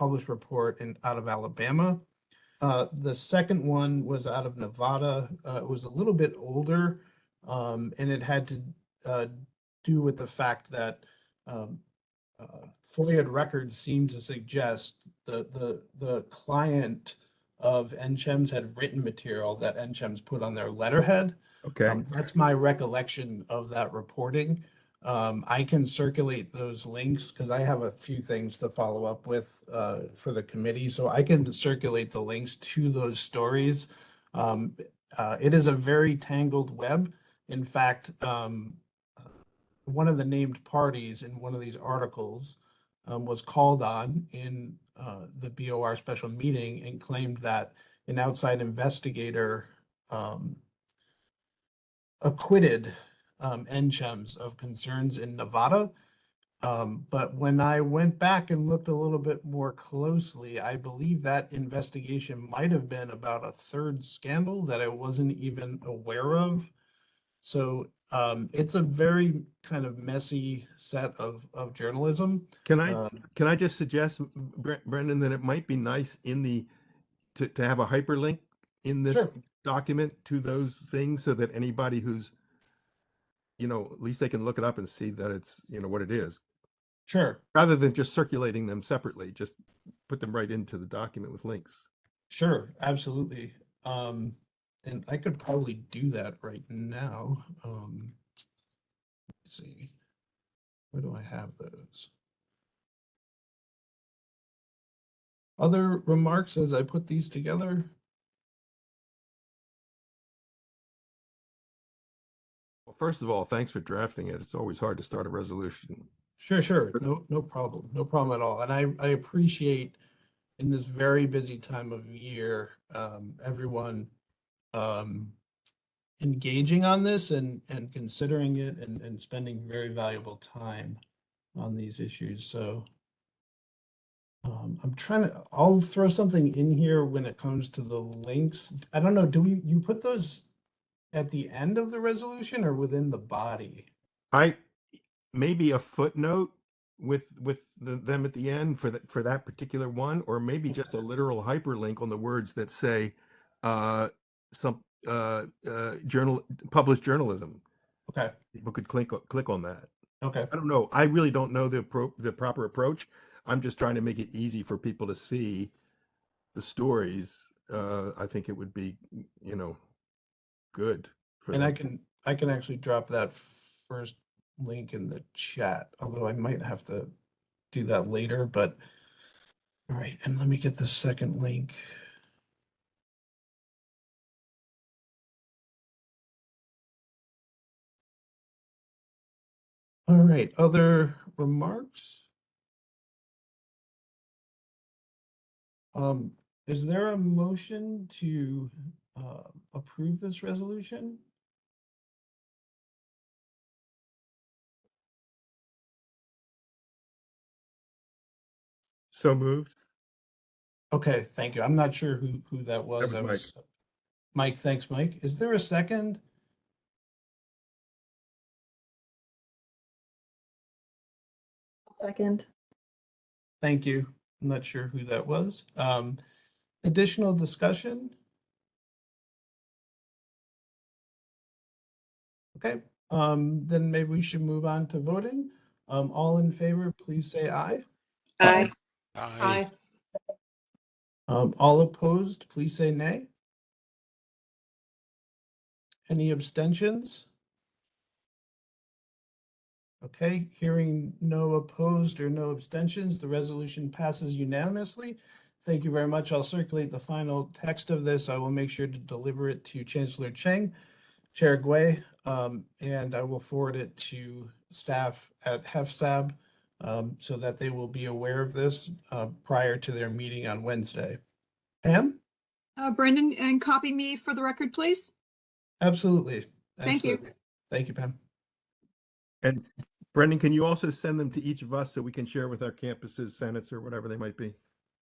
published report out of Alabama. The second one was out of Nevada. It was a little bit older, and it had to do with the fact that FOIA records seem to suggest the client of NCHEMS had written material that NCHEMS put on their letterhead. Okay. That's my recollection of that reporting. I can circulate those links because I have a few things to follow up with for the committee. So I can circulate the links to those stories. It is a very tangled web. In fact, one of the named parties in one of these articles was called on in the BOR special meeting and claimed that an outside investigator acquitted NCHEMS of concerns in Nevada. But when I went back and looked a little bit more closely, I believe that investigation might have been about a third scandal that I wasn't even aware of. So it's a very kind of messy set of journalism. Can I just suggest, Brendan, that it might be nice to have a hyperlink in this Sure. document to those things so that anybody who's, at least they can look it up and see that it's, what it is. Sure. Rather than just circulating them separately, just put them right into the document with links. Sure, absolutely. And I could probably do that right now. Let's see. Where do I have those? Other remarks as I put these together? Well, first of all, thanks for drafting it. It's always hard to start a resolution. Sure. No problem. No problem at all. And I appreciate in this very busy time of year, everyone engaging on this and considering it and spending very valuable time on these issues. So I'll throw something in here when it comes to the links. I don't know, you put those at the end of the resolution or within the body? Maybe a footnote with them at the end for that particular one, or maybe just a literal hyperlink on the words that say published journalism. Okay. People could click on that. Okay. I don't know. I really don't know the proper approach. I'm just trying to make it easy for people to see the stories. I think it would be, good. And I can actually drop that first link in the chat, although I might have to do that later, but all right, and let me get the second link. All right, other remarks? Is there a motion to approve this resolution? So moved. Okay, thank you. I'm not sure who that was. That was Mike. Thanks, Mike. Is there a second? Second. Thank you. I'm not sure who that was. Additional discussion? Okay, then maybe we should move on to voting. All in favor, please say aye. Aye. Aye. All opposed, please say nay. Any abstentions? Okay, hearing no opposed or no abstentions, the resolution passes unanimously. Thank you very much. I'll circulate the final text of this. I will make sure to deliver it to Chancellor Cheng, Chair Gui, and I will forward it to staff at HEFSAB so that they will be aware of this prior to their meeting on Wednesday. Pam? Brendan, and copy me for the record, please. Absolutely. Thank you. Thank you, Pam. And Brendan, can you also send them to each of us so we can share with our campuses, senates, or whatever they might be?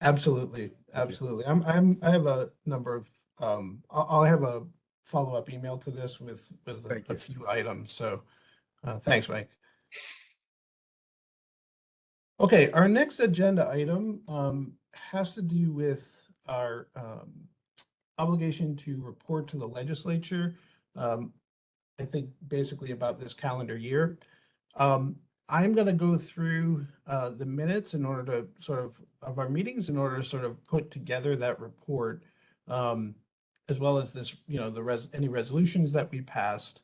Absolutely. Absolutely. I have a number of, I'll have a follow-up email to this with a few items. So thanks, Mike. Okay, our next agenda item has to do with our obligation to report to the legislature. I think basically about this calendar year. I'm going to go through the minutes in order to sort of our meetings in order to sort of put together that report, as well as this, you know, any resolutions that we passed.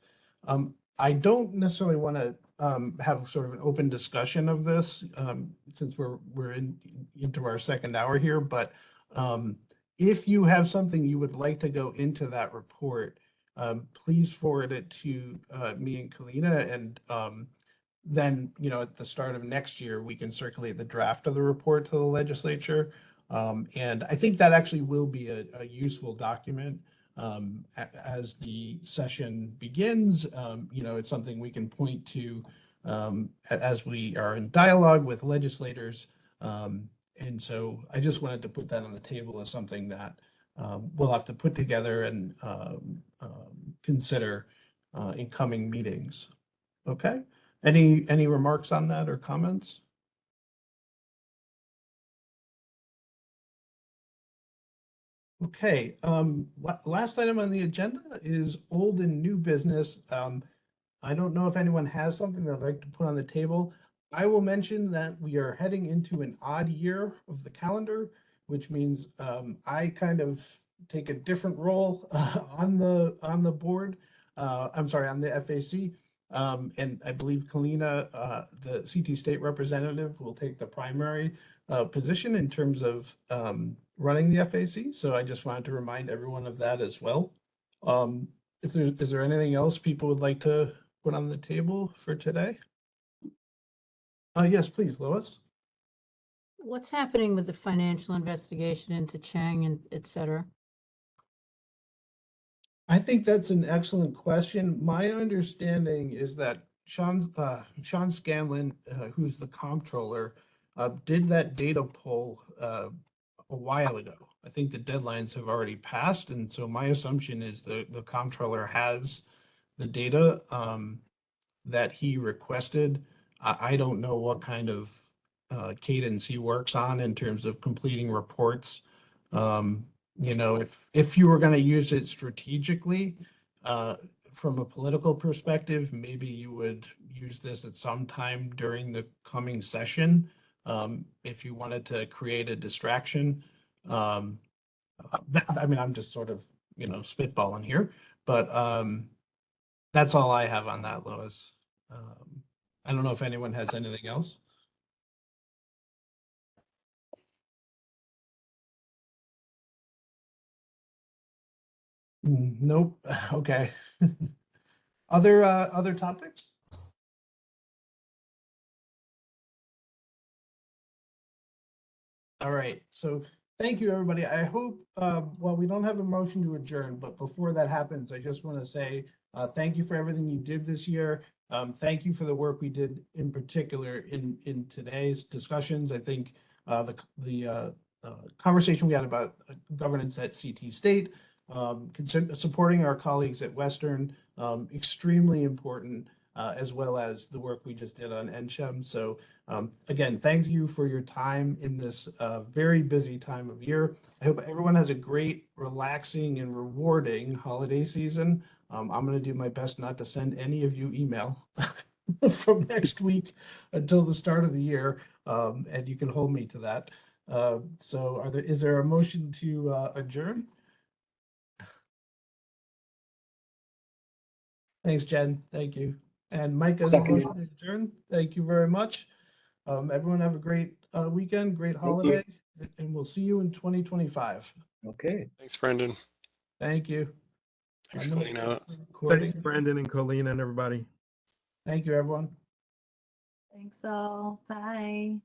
I don't necessarily want to have sort of an open discussion of this since we're into our second hour here, but if you have something you would like to go into that report, please forward it to me and Kalina, and then, you know, at the start of next year, we can circulate the draft of the report to the legislature. And I think that actually will be a useful document as the session begins. You know, it's something we can point to as we are in dialogue with legislators. And so I just wanted to put that on the table as something that we'll have to put together and consider in coming meetings. Okay. Any remarks on that or comments? Okay, last item on the agenda is old and new business. I don't know if anyone has something they'd like to put on the table. I will mention that we are heading into an odd year of the calendar, which means I kind of take a different role on the board. I'm sorry, on the FAC. And I believe Kalina, the CT state representative, will take the primary position in terms of running the FAC. So I just wanted to remind everyone of that as well. Is there anything else people would like to put on the table for today? Yes, please, Lois. What's happening with the financial investigation into Chang and et cetera? I think that's an excellent question. My understanding is that Sean Scanlon, who's the comptroller, did that data pull a while ago. I think the deadlines have already passed, and so my assumption is the comptroller has the data that he requested. I don't know what kind of cadence he works on in terms of completing reports. You know, if you were going to use it strategically, from a political perspective, maybe you would use this at some time during the coming session, if you wanted to create a distraction. I mean, I'm just sort of, you know, spitballing here, but that's all I have on that, Lois. I don't know if anyone has anything else. Nope. Okay. Other topics? All right. So thank you, everybody. I hope, well, we don't have a motion to adjourn, but before that happens, I just want to say thank you for everything you did this year. Thank you for the work we did in particular in today's discussions. I think the conversation we had about governance at CT State, supporting our colleagues at Western, extremely important, as well as the work we just did on NCHEM. So again, thank you for your time in this very busy time of year. I hope everyone has a great, relaxing, and rewarding holiday season. I'm going to do my best not to send any of you email from next week until the start of the year, and you can hold me to that. So is there a motion to adjourn? Thanks, Jen. Thank you. And Mike has a motion to adjourn. Thank you very much. Everyone have a great weekend, great holiday, and we'll see you in 2025. Okay. Thanks, Brendan. Thank you. Thanks, Kalina. Thanks, Brendan and Colleen and everybody. Thank you, everyone. Thanks all. Bye.